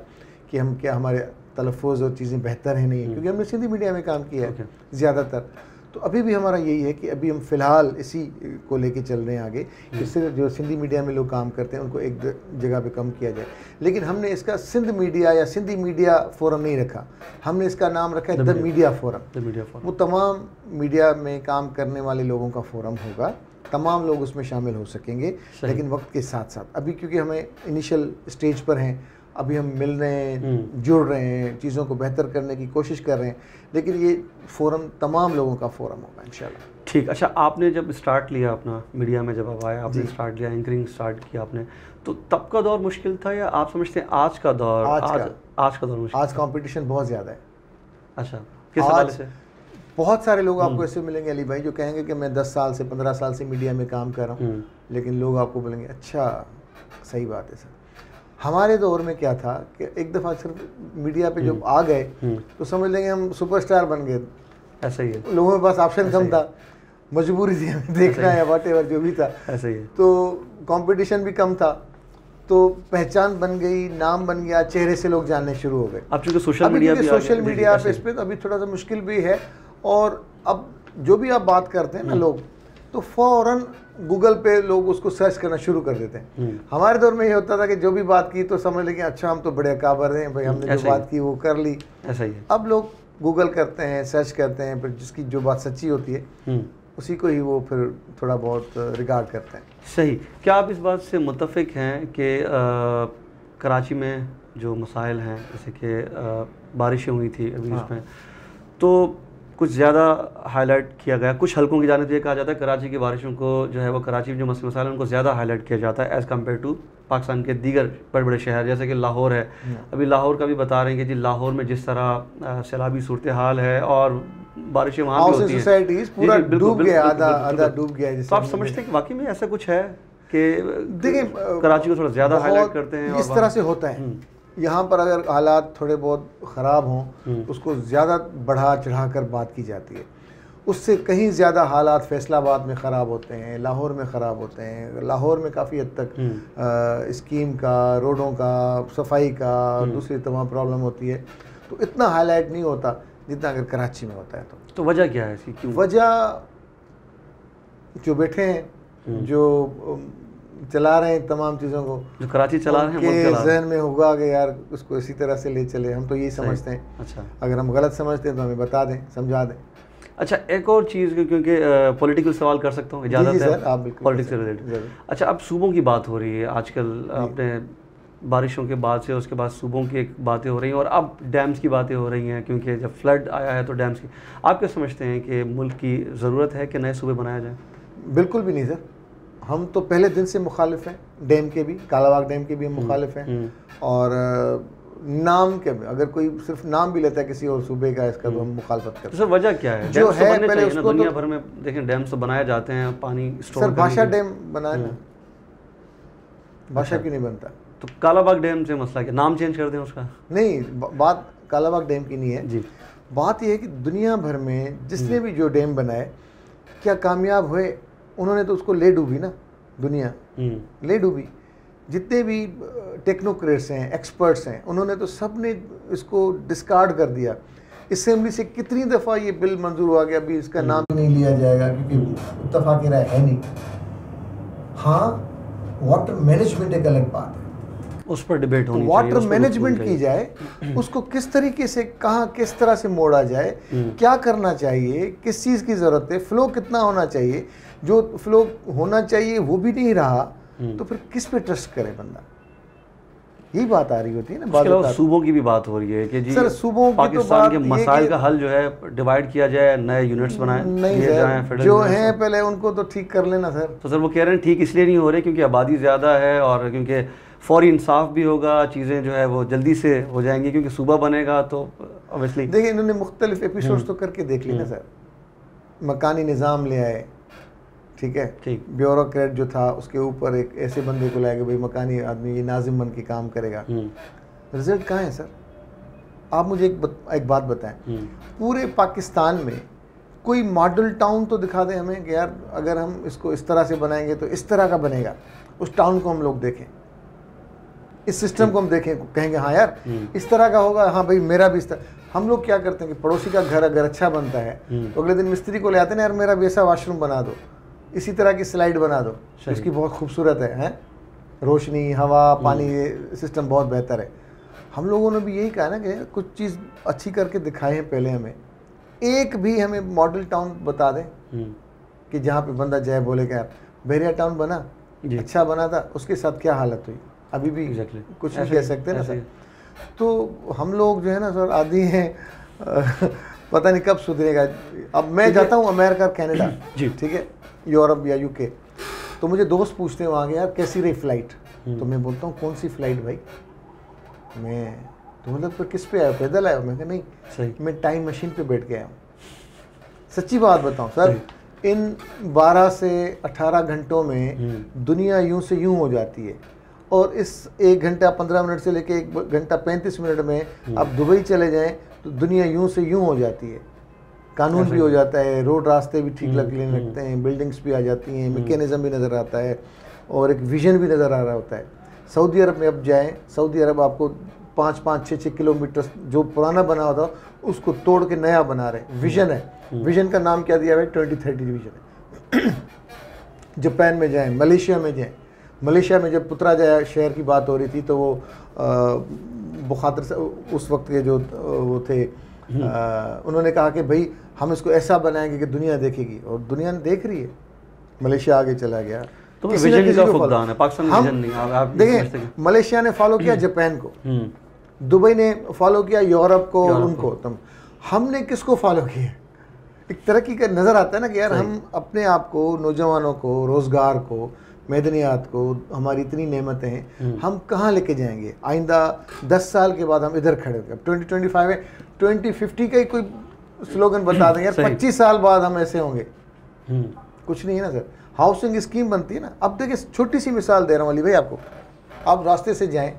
कि हम क्या हमारे तलफ़ुज़ और चीज़ें बेहतर हैं नहीं, क्योंकि हमने सिंधी मीडिया में काम किया है ज़्यादातर। तो अभी भी हमारा यही है कि अभी हम फ़िलहाल इसी को लेके चल रहे हैं आगे, इससे जो सिंधी मीडिया में लोग काम करते हैं उनको एक जगह पे कम किया जाए। लेकिन हमने इसका सिंध मीडिया या सिंधी मीडिया फोरम नहीं रखा, हमने इसका नाम रखा है द मीडिया फोरम। वो तमाम मीडिया में काम करने वाले लोगों का फोरम होगा, तमाम लोग उसमें शामिल हो सकेंगे, लेकिन वक्त के साथ साथ। अभी क्योंकि हमें इनिशियल स्टेज पर हैं, अभी हम मिल रहे हैं, जुड़ रहे हैं, चीज़ों को बेहतर करने की कोशिश कर रहे हैं, लेकिन ये फोरम तमाम लोगों का फोरम होगा इंशाल्लाह। ठीक। अच्छा, आपने जब स्टार्ट लिया अपना मीडिया में, जब आप आए, आपने स्टार्ट लिया, एंकरिंग स्टार्ट किया आपने, तो तब का दौर मुश्किल था या आप समझते हैं आज का दौर? आज का दौर मुश्किल। आज कंपटीशन बहुत ज़्यादा है। अच्छा, किस हवाले से? बहुत सारे लोग आपको ऐसे मिलेंगे अली भाई जो कहेंगे कि मैं 10 साल से 15 साल से मीडिया में काम कर रहा हूँ, लेकिन लोग आपको बोलेंगे अच्छा सही बात है सर। हमारे दौर में क्या था कि एक दफ़ा सिर्फ मीडिया पे जब आ गए तो समझ लेंगे हम सुपरस्टार बन गए। ऐसा ही है। लोगों के पास ऑप्शन कम था, मजबूरी थी हमें देखना है व्हाटएवर जो भी था। ऐसा ही है। तो कंपटीशन भी कम था, तो पहचान बन गई, नाम बन गया, चेहरे से लोग जानने शुरू हो गए। अब चूँकि सोशल मीडिया पे इस पर अभी थोड़ा सा मुश्किल भी है। और अब जो भी आप बात करते हैं ना लोग, तो फ़ौरन गूगल पे लोग उसको सर्च करना शुरू कर देते हैं। हमारे दौर में ये होता था कि जो भी बात की तो समझ लें कि अच्छा हम तो बड़े काबर हैं भाई, हमने जो बात की वो कर ली। ऐसा ही है। अब लोग गूगल करते हैं, सर्च करते हैं, फिर जिसकी जो बात सच्ची होती है उसी को ही वो फिर थोड़ा बहुत रिगार्ड करते हैं। सही। क्या आप इस बात से मुत्तफिक हैं कि कराची में जो मसाइल हैं, जैसे कि बारिशें हुई थी अभी उसमें, तो कुछ ज़्यादा हाईलाइट किया गया, कुछ हलकों की जानिब ये कहा जाता है कराची की बारिशों को जो है वो कराची में जो मसाइल हैं उनको ज़्यादा हाईलाइट किया जाता है एज़ कम्पेयर टू पाकिस्तान के दीगर बड़े बड़े शहर, जैसे कि लाहौर है। अभी लाहौर का भी बता रहे हैं कि जी लाहौर में जिस तरह सैलाबी सूरत हाल है और बारिशें वहाँ भी होती हैं, पूरा डूब गया, आधा डूब गया। तो आप समझते हैं कि वाकई में ऐसा कुछ है कि देखिए कराची को थोड़ा ज़्यादा हाईलाइट करते हैं? इस तरह से होता है। यहाँ पर अगर हालात थोड़े बहुत ख़राब हों उसको ज़्यादा बढ़ा चढ़ा कर बात की जाती है। उससे कहीं ज़्यादा हालात फैसलाबाद में ख़राब होते हैं, लाहौर में ख़राब होते हैं। लाहौर में काफ़ी हद तक स्कीम का, रोडों का, सफाई का, दूसरी तमाम प्रॉब्लम होती है, तो इतना हाईलाइट नहीं होता जितना अगर कराची में होता है। तो वजह क्या है इसकी? वजह जो बैठे हैं, जो चला रहे हैं तमाम चीज़ों को, जो कराची चला रहे हैं, उनके जहन में होगा कि यार उसको इसी तरह से ले चले, हम तो यही समझते हैं। अच्छा, अगर हम गलत समझते हैं तो हमें बता दें, समझा दें। अच्छा, एक और चीज़, क्योंकि पॉलिटिकल सवाल कर सकता हूँ, इजाज़त है? आप बिल्कुल पॉलिटिक्स से रिलेटेड। अच्छा, अब सूबों की बात हो रही है आजकल, आपने बारिशों के बाद से, उसके बाद सूबों की एक बातें हो रही हैं और अब डैम्स की बातें हो रही हैं, क्योंकि जब फ्लड आया है तो डैम्स की। आप क्या समझते हैं कि मुल्क की ज़रूरत है कि नए सूबे बनाया जाए? बिल्कुल भी नहीं सर, हम तो पहले दिन से मुखालिफ हैं डैम के भी, कालाबाग डैम के भी हम मुखालिफ हैं। और नाम के, अगर कोई सिर्फ नाम भी लेता है किसी और सूबे का, इसका तो हम मुखालफत करते हैं। सर वजह क्या है? जो है पहले उसको दुनिया भर में देखें डैम्स तो बनाए जाते हैं पानी स्टोर। सर भाषा डैम बनाए ना, भाषा क्यों नहीं बनता? तो कालाबाग डैम से मसला क्या, नाम चेंज कर दें उसका? नहीं, बात कालाबाग डैम की नहीं है जी। बात यह है कि दुनिया भर में जिसने भी जो डैम बनाए, क्या कामयाब हुए? उन्होंने तो उसको ले डूबी ना, दुनिया ले डूबी। जितने भी टेक्नोक्रेट्स हैं, एक्सपर्ट्स हैं, उन्होंने तो सब ने इसको डिस्कार्ड कर दिया। असेंबली से कितनी दफ़ा ये बिल मंजूर हुआ गया, अभी इसका नाम ही नहीं लिया जाएगा क्योंकि इत्तफाक़ राय है नहीं। हाँ, वाटर मैनेजमेंट एक अलग बात है, उस पर डिबेट होनी चाहिए। वाटर मैनेजमेंट की जाए, उसको किस तरीके से, कहाँ किस तरह से मोड़ा जाए, क्या करना चाहिए, किस चीज़ की ज़रूरत है, फ्लो कितना होना चाहिए। जो फ्लो होना चाहिए वो भी नहीं रहा, तो फिर किस पे ट्रस्ट करे बंदा? यही बात आ रही होती है ना। सूबों की भी बात हो रही है कि जी सर सूबों की पाकिस्तान के मसाइल का हल जो है डिवाइड किया जाए, नए यूनिट्स बनाए नहीं जो हैं पहले उनको तो ठीक कर लेना सर। तो सर वो कह रहे हैं ठीक इसलिए नहीं हो रहे क्योंकि आबादी ज़्यादा है और क्योंकि फौरी इंसाफ भी होगा, चीज़ें जो है वो जल्दी से हो जाएंगी क्योंकि सूबा बनेगा तो ऑब्वियसली। देखिए इन्होंने मुख्तलिफ एपिसोड्स तो करके देख ली ना सर। मकानी निज़ाम ले आए, ठीक है, ठीक। ब्यूरोक्रेट जो था उसके ऊपर एक ऐसे बंदे को लाया कि भाई मकानी आदमी ये नाजिम बन के काम करेगा। रिजल्ट कहाँ है सर? आप मुझे एक बात बताएं, पूरे पाकिस्तान में कोई मॉडल टाउन तो दिखा दें हमें कि यार अगर हम इसको इस तरह से बनाएंगे तो इस तरह का बनेगा। उस टाउन को हम लोग देखें, इस सिस्टम को हम देखें, कहेंगे हाँ यार इस तरह का होगा, हाँ भाई मेरा भी इस तरह। हम लोग क्या करते हैं कि पड़ोसी का घर अगर अच्छा बनता है तो अगले दिन मिस्त्री को ले आते हैं यार मेरा भी ऐसा वाशरूम बना दो, इसी तरह की स्लाइड बना दो, इसकी बहुत खूबसूरत है, रोशनी, हवा, पानी, ये सिस्टम बहुत बेहतर है। हम लोगों ने भी यही कहा ना कि कुछ चीज़ अच्छी करके दिखाए हैं पहले। हमें एक भी हमें मॉडल टाउन बता दें कि जहाँ पे बंदा जाए बोले कि यार बहरिया टाउन बना, अच्छा बना था, उसके साथ क्या हालत हुई, अभी भी कुछ नहीं कह सकते ना सर। तो हम लोग जो है ना सर आदि हैं, पता नहीं कब सुधरेगा। अब मैं जाता हूँ अमेरिका, कनाडा, ठीक है, यूरोप या यूके, तो मुझे दोस्त पूछते हैं वहाँ के यार कैसी रही फ़्लाइट, तो मैं बोलता हूँ कौन सी फ़्लाइट भाई, मैं तो मतलब तो किस पे आया, पैदल आया? मैं कहा नहीं सही, मैं टाइम मशीन पे बैठ के आया हूँ। सच्ची बात बताऊँ सर, इन 12 से 18 घंटों में दुनिया यूं से यूं हो जाती है। और इस 1 घंटा 15 मिनट से लेके 1 घंटा 35 मिनट में आप दुबई चले जाएं तो दुनिया यूं से यूं हो जाती है। कानून भी हो जाता है, रोड रास्ते भी ठीक लगने लगते हैं, बिल्डिंग्स भी आ जाती हैं, मैकेनिज़्म भी नज़र आता है और एक विजन भी नज़र आ रहा होता है। सऊदी अरब में अब जाएं, सऊदी अरब आपको 5-5, 6-6 किलोमीटर जो पुराना बना होता उसको तोड़ के नया बना रहे, विजन है। विजन का नाम क्या दिया है? 2030 विजन है। जापान में जाएं, मलेशिया में जाएं, मलेशिया में जब पुतराजया शहर की बात हो रही थी तो वो बुखातर से उस वक्त के जो वो थे, उन्होंने कहा कि भाई हम इसको ऐसा बनाएंगे कि दुनिया देखेगी, और दुनिया देख रही है। मलेशिया आगे चला गया, तो विजन का फुकदान है, पाकिस्तान में विजन नहीं। आप देखें, मलेशिया ने फॉलो किया जापान को, दुबई ने फॉलो किया यूरोप को, उनको, तुम हमने किसको फॉलो किया? एक तरक्की का नज़र आता है ना कि यार हम अपने आप को, नौजवानों को, रोज़गार को, मैदनियात को, हमारी इतनी नेमतें हैं, हम कहाँ लेके जाएंगे? आइंदा 10 साल के बाद हम इधर खड़े होंगे। 2025 में 2050 का ही कोई स्लोगन बता दें यार, 25 साल बाद हम ऐसे होंगे। कुछ नहीं है ना सर। हाउसिंग स्कीम बनती है ना। अब देखिए छोटी सी मिसाल दे रहा हूँ अली भाई आपको, आप रास्ते से जाएं,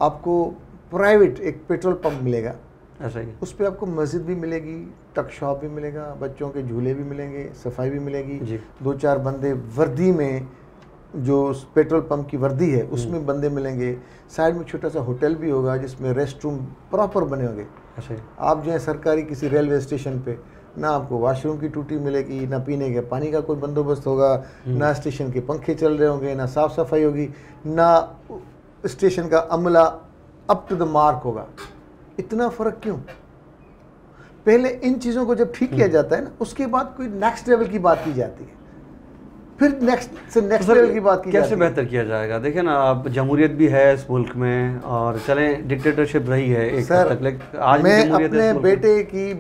आपको प्राइवेट एक पेट्रोल पंप मिलेगा, ऐसा ही उस पर आपको मस्जिद भी मिलेगी, टक शॉप भी मिलेगा, बच्चों के झूले भी मिलेंगे, सफाई भी मिलेगी, 2-4 बंदे वर्दी में, जो पेट्रोल पंप की वर्दी है उसमें बंदे मिलेंगे, साइड में छोटा सा होटल भी होगा जिसमें रेस्ट रूम प्रॉपर बने होंगे। आप जो है सरकारी किसी रेलवे स्टेशन पे, ना आपको वॉशरूम की टूटी मिलेगी, ना पीने के पानी का कोई बंदोबस्त होगा, ना स्टेशन के पंखे चल रहे होंगे, ना साफ़ सफाई होगी, ना स्टेशन का अमला अप टू द मार्क होगा। इतना फ़र्क क्यों? पहले इन चीज़ों को जब ठीक किया जाता है ना, उसके बाद कोई नेक्स्ट लेवल की बात की जाती है। फिर नेक्स्ट लेवल की बात की कैसे बेहतर किया जाएगा? देखिए ना, अब जमहूरियत भी है इस मुल्क में और चलें डिक्टेटरशिप रही है एक हद तक, लेकिन आज मैं अपने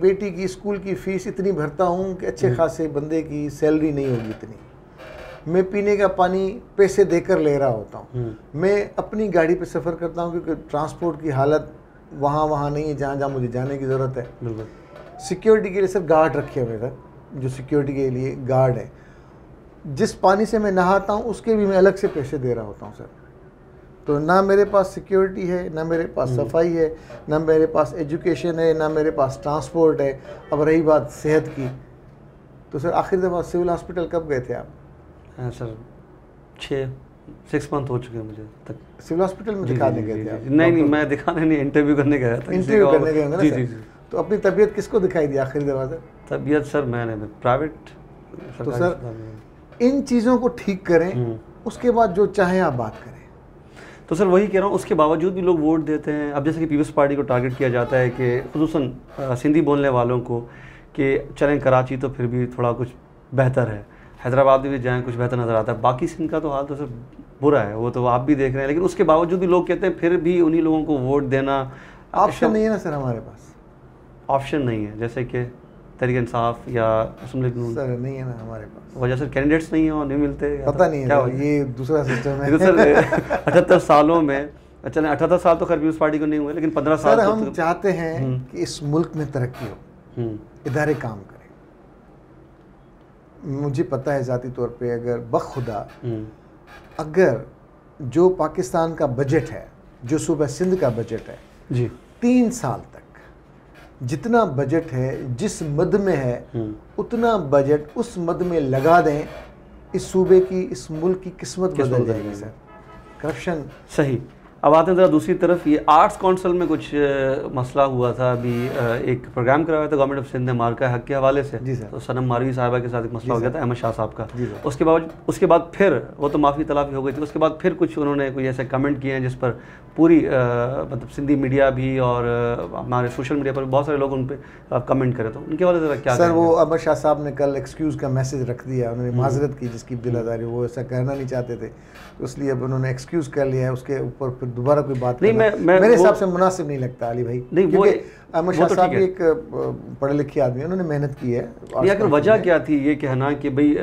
बेटी की स्कूल की फ़ीस इतनी भरता हूँ कि अच्छे खासे बंदे की सैलरी नहीं होगी इतनी। मैं पीने का पानी पैसे देकर ले रहा होता हूँ। मैं अपनी गाड़ी पे सफ़र करता हूँ क्योंकि ट्रांसपोर्ट की हालत वहाँ नहीं है जहाँ जहाँ मुझे जाने की ज़रूरत है। बिल्कुल। सिक्योरिटी के लिए सर गार्ड रखे हुए सर, जो सिक्योरिटी के लिए गार्ड है। जिस पानी से मैं नहाता हूँ उसके भी मैं अलग से पैसे दे रहा होता हूँ सर। तो ना मेरे पास सिक्योरिटी है, ना मेरे पास सफाई है, ना मेरे पास एजुकेशन है, ना मेरे पास ट्रांसपोर्ट है। अब रही बात सेहत की, तो सर आखिरी दफ़ा सिविल हॉस्पिटल कब गए थे आप? हाँ सर, 6 मंथ हो चुके हैं मुझे तक। सिविल हॉस्पिटल में दिखाने गए थे आप? नहीं, मैं दिखाने नहीं, इंटरव्यू करने गया था। इंटरव्यू करने गए होंगे ना जी सर? जी जी। तो अपनी तबीयत किसको दिखाई दी आखिरी दफ़ा सर? तबीयत सर मैंने प्राइवेट। तो सर इन चीज़ों को ठीक करें, उसके बाद जो चाहें आप बात करें। तो सर वही कह रहा हूँ, उसके बावजूद भी लोग वोट देते हैं। अब जैसे कि पीपल्स पार्टी को टारगेट किया जाता है कि खुसूसन सिंधी बोलने वालों को, कि चलें कराची तो फिर भी थोड़ा कुछ बेहतर है, हैदराबाद में भी जाएँ कुछ बेहतर नज़र आता है। बाकी सिंध का तो हाल तो सर बुरा है, वो तो आप भी देख रहे हैं। लेकिन उसके बावजूद भी लोग कहते हैं फिर भी उन्हीं लोगों को वोट देना। ऑप्शन नहीं है ना सर हमारे पास? ऑप्शन नहीं है, जैसे कि तहरीक इंसाफ या मुस्लिम लीग नून? सर नहीं है ना हमारे पास। वजह सर कैंडिडेट्स नहीं है और नहीं मिलते, पता नहीं क्या है, ये दूसरा सिस्टम है। तो सर 78 सालों में, चलें 78 साल तो खैर पीपल्स पार्टी को नहीं हुए, लेकिन 15 साल सर हम चाहते हैं कि इस मुल्क में तरक्की हो, इदारे काम करें। मुझे पता है ज़ाती तौर पे, अगर बखुदा अगर जो पाकिस्तान का बजट है, जो सूबा सिंध का बजट है जी, 3 साल तक जितना बजट है, जिस मद में है उतना बजट उस मद में लगा दें, इस सूबे की, इस मुल्क की किस्मत बदल जाएगी सर। करप्शन सही। अब आते हैं ज़रा दूसरी तरफ, ये आर्ट्स काउंसिल में कुछ मसला हुआ था अभी। एक प्रोग्राम कराया था गवर्नमेंट ऑफ सिंध ने मार्का हक के हवाले से। जी सर। तो सनम मारवी साहिबा के साथ एक मसला हो गया था, अहमद शाह साहब का। उसके बाद फिर वो तो माफ़ी तलाफ़ी हो गई थी। उसके बाद फिर कुछ उन्होंने कोई ऐसे कमेंट किए हैं जिस पर पूरी मतलब सिंधी मीडिया भी और हमारे सोशल मीडिया पर बहुत सारे लोग उन पर कमेंट करे। तो उनके वाले ज़रा क्या सर? वो अहमद शाह साहब ने कल एक्सक्यूज़ का मैसेज रख दिया, उन्होंने माजरत की जिसकी दिलादारी, वो ऐसा कहना नहीं चाहते थे, तो इसलिए अब उन्होंने एक्सक्यूज़ कर लिया है। उसके ऊपर फिर दोबारा कोई बात नहीं, मेरे हिसाब से मुनासिब नहीं लगता अली भाई। नहीं, वो अहमद शाह साहब भी एक पढ़े लिखे आदमी, उन्होंने मेहनत की है। आखिर वजह क्या थी ये कहना कि भाई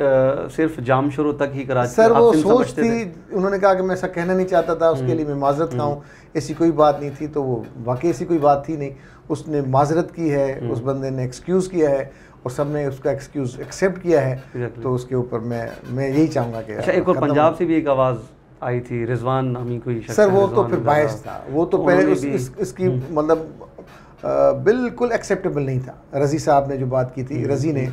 सिर्फ जाम शुरू तक ही कराची? सर वो सोच थी, उन्होंने कहा कि मैं ऐसा कहना नहीं चाहता था, उसके लिए मैं माजरत खाऊं, ऐसी कोई बात नहीं थी। तो वो वाकई ऐसी कोई बात थी नहीं, उसने माजरत की है, उस बंदे ने एक्सक्यूज़ किया है और सब ने उसका एक्सक्यूज़ एक्सेप्ट किया है। तो उसके ऊपर मैं यही चाहूँगा कि अच्छा, एक और पंजाब से भी एक आवाज़ आई थी, रिजवान नामी कोई शख्स। सर वो तो फिर बायस था, वो तो पहले इसकी मतलब बिल्कुल एक्सेप्टेबल नहीं था। रज़ी साहब ने जो बात की थी, रज़ी ने,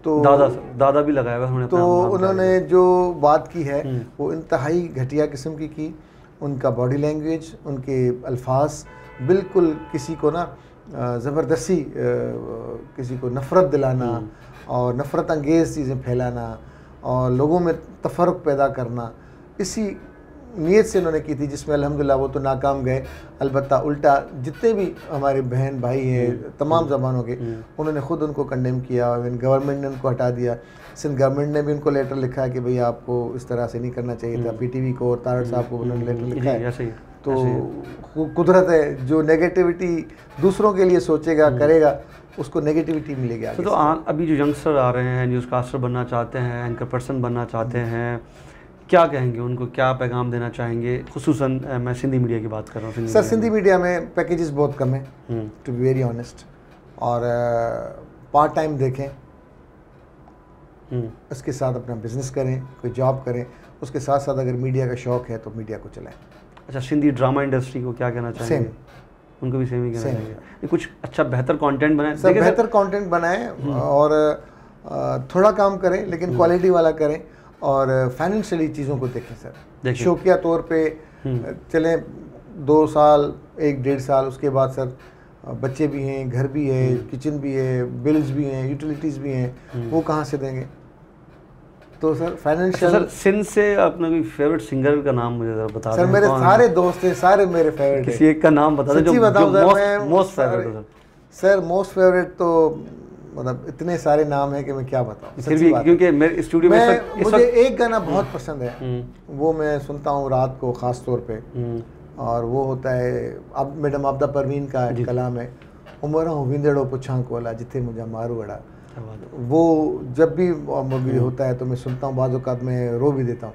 तो दादा भी लगाया हुआ, तो उन्होंने जो बात की है वो इंतहाई घटिया किस्म की। उनका बॉडी लैंग्वेज, उनके अल्फाज बिल्कुल किसी को ना ज़बरदस्ती किसी को नफ़रत दिलाना और नफ़रत अंगेज़ चीज़ें फैलाना और लोगों में तफर्रुक़ पैदा करना, इसी नीयत से उन्होंने की थी, जिसमें अल्हम्दुलिल्लाह वो तो नाकाम गए। अलबत्ता उल्टा जितने भी हमारे बहन भाई हैं तमाम ज़बानों के, उन्होंने ख़ुद उनको कंडेम किया और गवर्नमेंट ने उनको हटा दिया। सिंध गवर्नमेंट ने भी उनको लेटर लिखा है कि भाई आपको इस तरह से नहीं करना चाहिए था। PTV को और तारड़ साहब को उन्होंने लेटर लिखा है। तो कुदरत है, जो नेगेटिविटी दूसरों के लिए सोचेगा करेगा, उसको नेगेटिविटी मिलेगी आगे। तो अभी जो यंगस्टर आ रहे हैं, न्यूज़ कास्टर बनना चाहते हैं, एंकर पर्सन बनना चाहते हैं, क्या कहेंगे उनको, क्या पैगाम देना चाहेंगे? खुसूसन मैं सिंधी मीडिया की बात कर रहा हूँ। सर सिंधी मीडिया में पैकेजेस बहुत कम है, टू बी वेरी ऑनेस्ट, और पार्ट टाइम देखें, इसके साथ अपना बिजनेस करें, कोई जॉब करें, उसके साथ साथ अगर मीडिया का शौक़ है तो मीडिया को चलाएं। अच्छा, सिंधी ड्रामा इंडस्ट्री को क्या कहना चाहेंगे? सेम, उनको भी सेम ही कहना चाहिए। कुछ अच्छा बेहतर कंटेंट बनाएं सर, बेहतर कंटेंट बनाएं और थोड़ा काम करें लेकिन क्वालिटी वाला करें और फाइनेंशियली चीज़ों को देखें सर। शौकिया तौर पे चलें 2 साल 1-1.5 साल, उसके बाद सर बच्चे भी हैं, घर भी है, किचन भी है, बिल्स भी हैं, यूटिलिटीज़ भी हैं, वो कहाँ से देंगे? तो सर फाइनेंशियल। सर सिंध से अपना कोई फेवरेट सिंगर का नाम मुझे ज़रा बता दें। सर मेरे सारे दोस्त हैं, सारे मेरे फेवरेट। किसी एक का नाम बता दें जो मोस्ट फेवरेट हो। सर मोस्ट फेवरेट तो मतलब इतने सारे नाम हैं कि मैं क्या बताऊँ। फिर भी क्योंकि मेरे स्टूडियो में मुझे एक गाना बहुत पसंद है, वो मैं सुनता हूँ रात को ख़ास तौर पे, और वो होता है अब मैडम आबदा परवीन का कलाम है, उमर विंदड़ो पुछा कोला जिथे मुझा मारू अड़ा। वो जब भी मौजूद होता है तो मैं सुनता हूँ, बाज़ औक़ात मैं रो भी देता हूँ।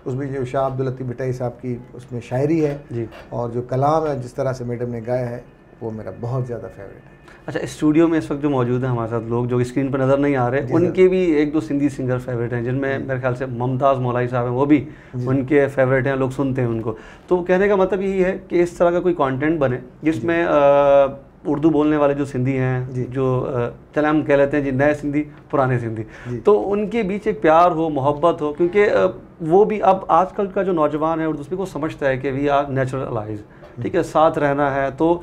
उसमें जो शाह अब्दुल लतीफ़ भट्टाई साहब की उसमें शायरी है जी, और जो कलाम है जिस तरह से मैडम ने गाया है वो मेरा बहुत ज़्यादा फेवरेट है। अच्छा, स्टूडियो में इस वक्त जो मौजूद हैं हमारे साथ लोग जो स्क्रीन पर नज़र नहीं आ रहे, उनके भी एक दो सिंधी सिंगर फेवरेट हैं, जिनमें मेरे ख्याल से मुमताज़ मौलाई साहब हैं, वो भी उनके फेवरेट हैं, लोग सुनते हैं उनको। तो कहने का मतलब यही है कि इस तरह का कोई कंटेंट बने जिसमें उर्दू बोलने वाले जो सिंधी हैं, जो चले हम कह लेते हैं जी नए सिंधी पुराने सिंधी, तो उनके बीच एक प्यार हो, मोहब्बत हो, क्योंकि वो भी अब आजकल का जो नौजवान है उर्दू स्पीकर वो समझता है कि वी आर नेचुरलाइज, ठीक है, साथ रहना है, तो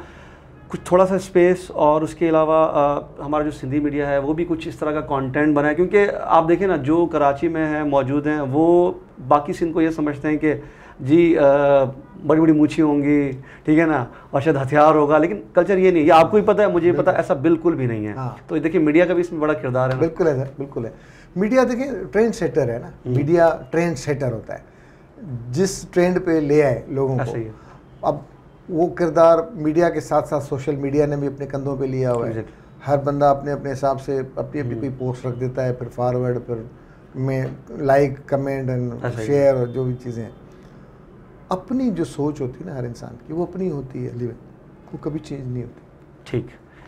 कुछ थोड़ा सा स्पेस, और उसके अलावा हमारा जो सिंधी मीडिया है वो भी कुछ इस तरह का कंटेंट बनाए, क्योंकि आप देखें ना जो कराची में है मौजूद हैं वो बाकी सिंध को ये समझते हैं कि जी बड़ी बड़ी मूछी होंगी, ठीक है ना, और शायद हथियार होगा, लेकिन कल्चर ये नहीं, ये आपको ही पता है, मुझे पता है, ऐसा बिल्कुल भी नहीं है। हाँ। तो देखिए मीडिया का भी इसमें बड़ा किरदार है। बिल्कुल है सर, बिल्कुल है। मीडिया देखिए ट्रेंड सेटर है ना, मीडिया ट्रेंड सेटर होता है, जिस ट्रेंड पे ले आए लोगों को। अब वो किरदार मीडिया के साथ साथ सोशल मीडिया ने भी अपने कंधों पे लिया हुआ है। हर बंदा अपने अपने हिसाब से अपनी अपनी कोई पोस्ट रख देता है, फिर फॉरवर्ड, फिर में लाइक, कमेंट एंड शेयर, और जो भी चीज़ें हैं। अपनी जो सोच होती है ना हर इंसान की, वो अपनी होती है, वो कभी चेंज नहीं होती। ठीक,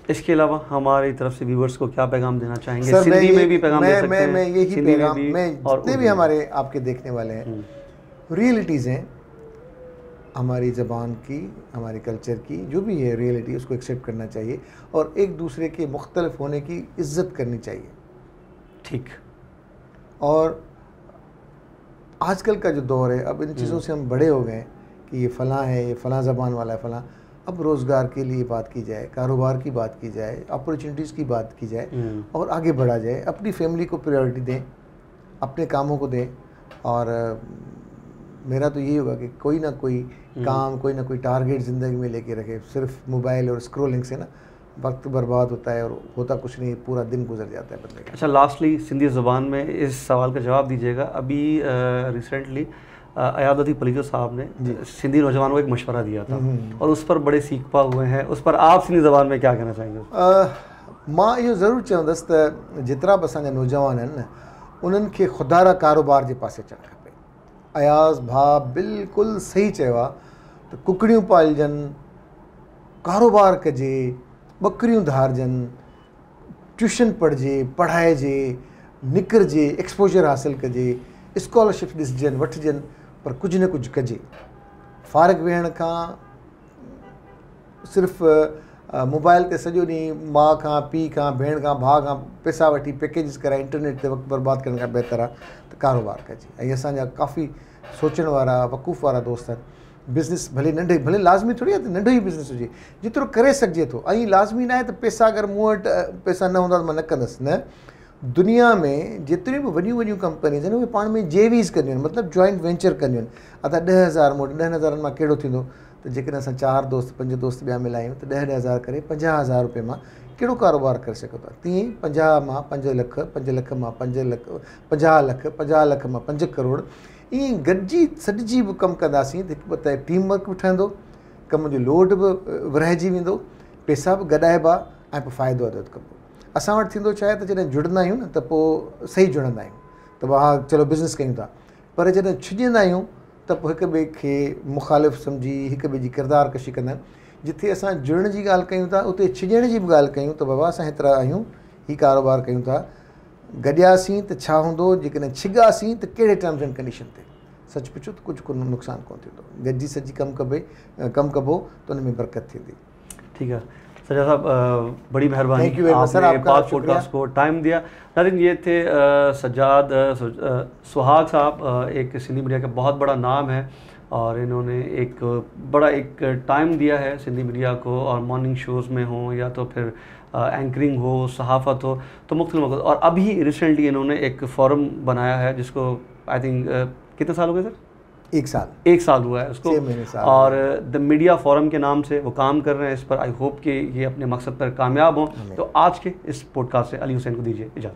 इसके अलावा हमारी तरफ से व्यूवर्स को क्या पैगाम देना चाहेंगे? सर, सिंधी में भी पैगाम दे सकते हैं। मैं यही पैगाम, मैं जितने भी हमारे आपके देखने वाले हैं, रियलिटीज़ हैं हमारी ज़बान की, हमारी कल्चर की, जो भी है रियलिटी, उसको एक्सेप्ट करना चाहिए और एक दूसरे के मुख्तलिफ होने की इज़्ज़त करनी चाहिए। ठीक। और आजकल का जो दौर है, अब इन चीज़ों से हम बड़े हो गए कि ये फ़लाँ है, ये फ़लाँ ज़बान वाला है, फ़लाँ। अब रोज़गार के लिए बात की जाए, कारोबार की बात की जाए, अपॉर्चुनिटीज़ की बात की जाए और आगे बढ़ा जाए। अपनी फैमिली को प्रायोरिटी दें, अपने कामों को दें, और मेरा तो यही होगा कि कोई ना कोई काम, कोई ना कोई टारगेट ज़िंदगी में लेके रखे। सिर्फ मोबाइल और स्क्रॉलिंग से ना वक्त बर्बाद होता है और होता कुछ नहीं, पूरा दिन गुजर जाता है बंदे का। अच्छा, लास्टली सिंधी ज़बान में इस सवाल का जवाब दीजिएगा। अभी रिसेंटली अयाद लतीफ़ पलीजो साहब ने सिंधी नौजवानों को एक मशवरा दिया था और उस पर बड़े सीखपा हुए हैं, उस पर आप सिंधी ज़बान में क्या कहना चाहेंगे? मां इहो ज़रूरु चवंदसि त जेतिरा बि असांजा नौजवान आहिनि न, उन्हनि खे ख़ुदारा कारोबार जे पासे अचणु खपे। अयाज़ भाउ बिल्कुलु सही चयो आहे त कुकड़ियूं पालजनि, कारोबार कजे, ॿकरियूं धारजनि, ट्यूशन पढ़िजे, पढ़ाइजे, निकिरजे, एक्सपोजर हासिलु कजे, स्कॉलरशिप ॾिसजनि, वठिजनि, पर कुझु न कुझु कजे। फारिग वेहण खां, सिर्फ़ु मोबाइल ते सॼो ॾींहुं माउ खां, पीउ खां, भेण खां, भाउ खां पैसा वठी पैकेजिस कराए इंटरनेट ते वक़्तु बर्बादु करण खां बहितर आहे त कारोबार कजे। ऐं असांजा काफ़ी सोचण वारा, वक़ूफ़ वारा दोस्त आहिनि। बिज़नेस भले नंढे, भले लाज़मी थोड़ी आहे त नंढो ई बिज़नेस हुजे, जेतिरो करे सघिजे थो। ऐं लाज़मी न आहे त पैसा अगरि मूं वटि पैसा न हूंदा त मां न कंदुसि, न। दुनिया में जेतिरियूं बि वॾियूं वॾियूं कंपनीज़ आहिनि उहे पाण में JVs कंदियूं आहिनि, मतिलबु जॉइंट वेंचर कंदियूं आहिनि। अदा 10,000 मूं वटि, 10,000 मां कहिड़ो थींदो त जेकॾहिं असां 4 दोस्त 5 दोस्त ॿिया मिलायूं त 10,000 करे 50,000 रुपए मां कहिड़ो कारोबार करे सघो था। तीअं 50 मां 5 लख, 5 लख मां 5 लख, 50 लख, 50 लख मां 5 करोड़, ईअं गॾिजी सॾिजी बि कमु कंदासीं त हिकु त टीम वर्क बि ठहंदो, कम जो लोड बि विरहाइजी वेंदो, पैसा बि गॾाइबा ऐं पोइ फ़ाइदो अदद कबो। असां वटि थींदो छा आहे त जॾहिं जुड़ंदा आहियूं न त पोइ सही जुड़ंदा आहियूं, त हा चलो बिज़नेस कयूं था, पर जॾहिं छिॼंदा आहियूं त पोइ हिक ॿिए खे मुखालिफ़ सम्झी हिक ॿिए जी किरदार कशी कंदा आहिनि। जिथे असां जुड़ण जी ॻाल्हि कयूं था उते छिॼण जी बि ॻाल्हि कयूं त बाबा असां हेतिरा आहियूं, हीउ कारोबार कयूं था, गॾियासीं त छा हूंदो, जेकॾहिं छिॻासीं त कहिड़े टर्म्स एंड कंडीशन ते। सच पुछो त कुझु को नुक़सानु कोन थींदो, गॾिजी सॼी कमु कबो त उन में बरकत थींदी। ठीक है सजा साहब, बड़ी मेहरबानी, आपने पाक पॉडकास्ट को टाइम दिया। नाज़रीन, ये थे सज्जाद सुहाग साहब, एक सिंधी मीडिया का बहुत बड़ा नाम है और इन्होंने एक टाइम दिया है सिंधी मीडिया को, और मॉर्निंग शोज़ में हो या तो फिर एंकरिंग हो, सहाफ़त हो, तो मुख्तलिफ मौक़ों। और अभी रिसेंटली इन्होंने एक फोरम बनाया है जिसको आई थिंक कितने साल हो गए सर? 1 साल 1 साल हुआ है उसको, 6 महीने साल। और द मीडिया फोरम के नाम से वो काम कर रहे हैं इस पर। आई होप कि ये अपने मकसद पर कामयाब हों। तो आज के इस पॉडकास्ट से अली हुसैन को दीजिए इजाज़त।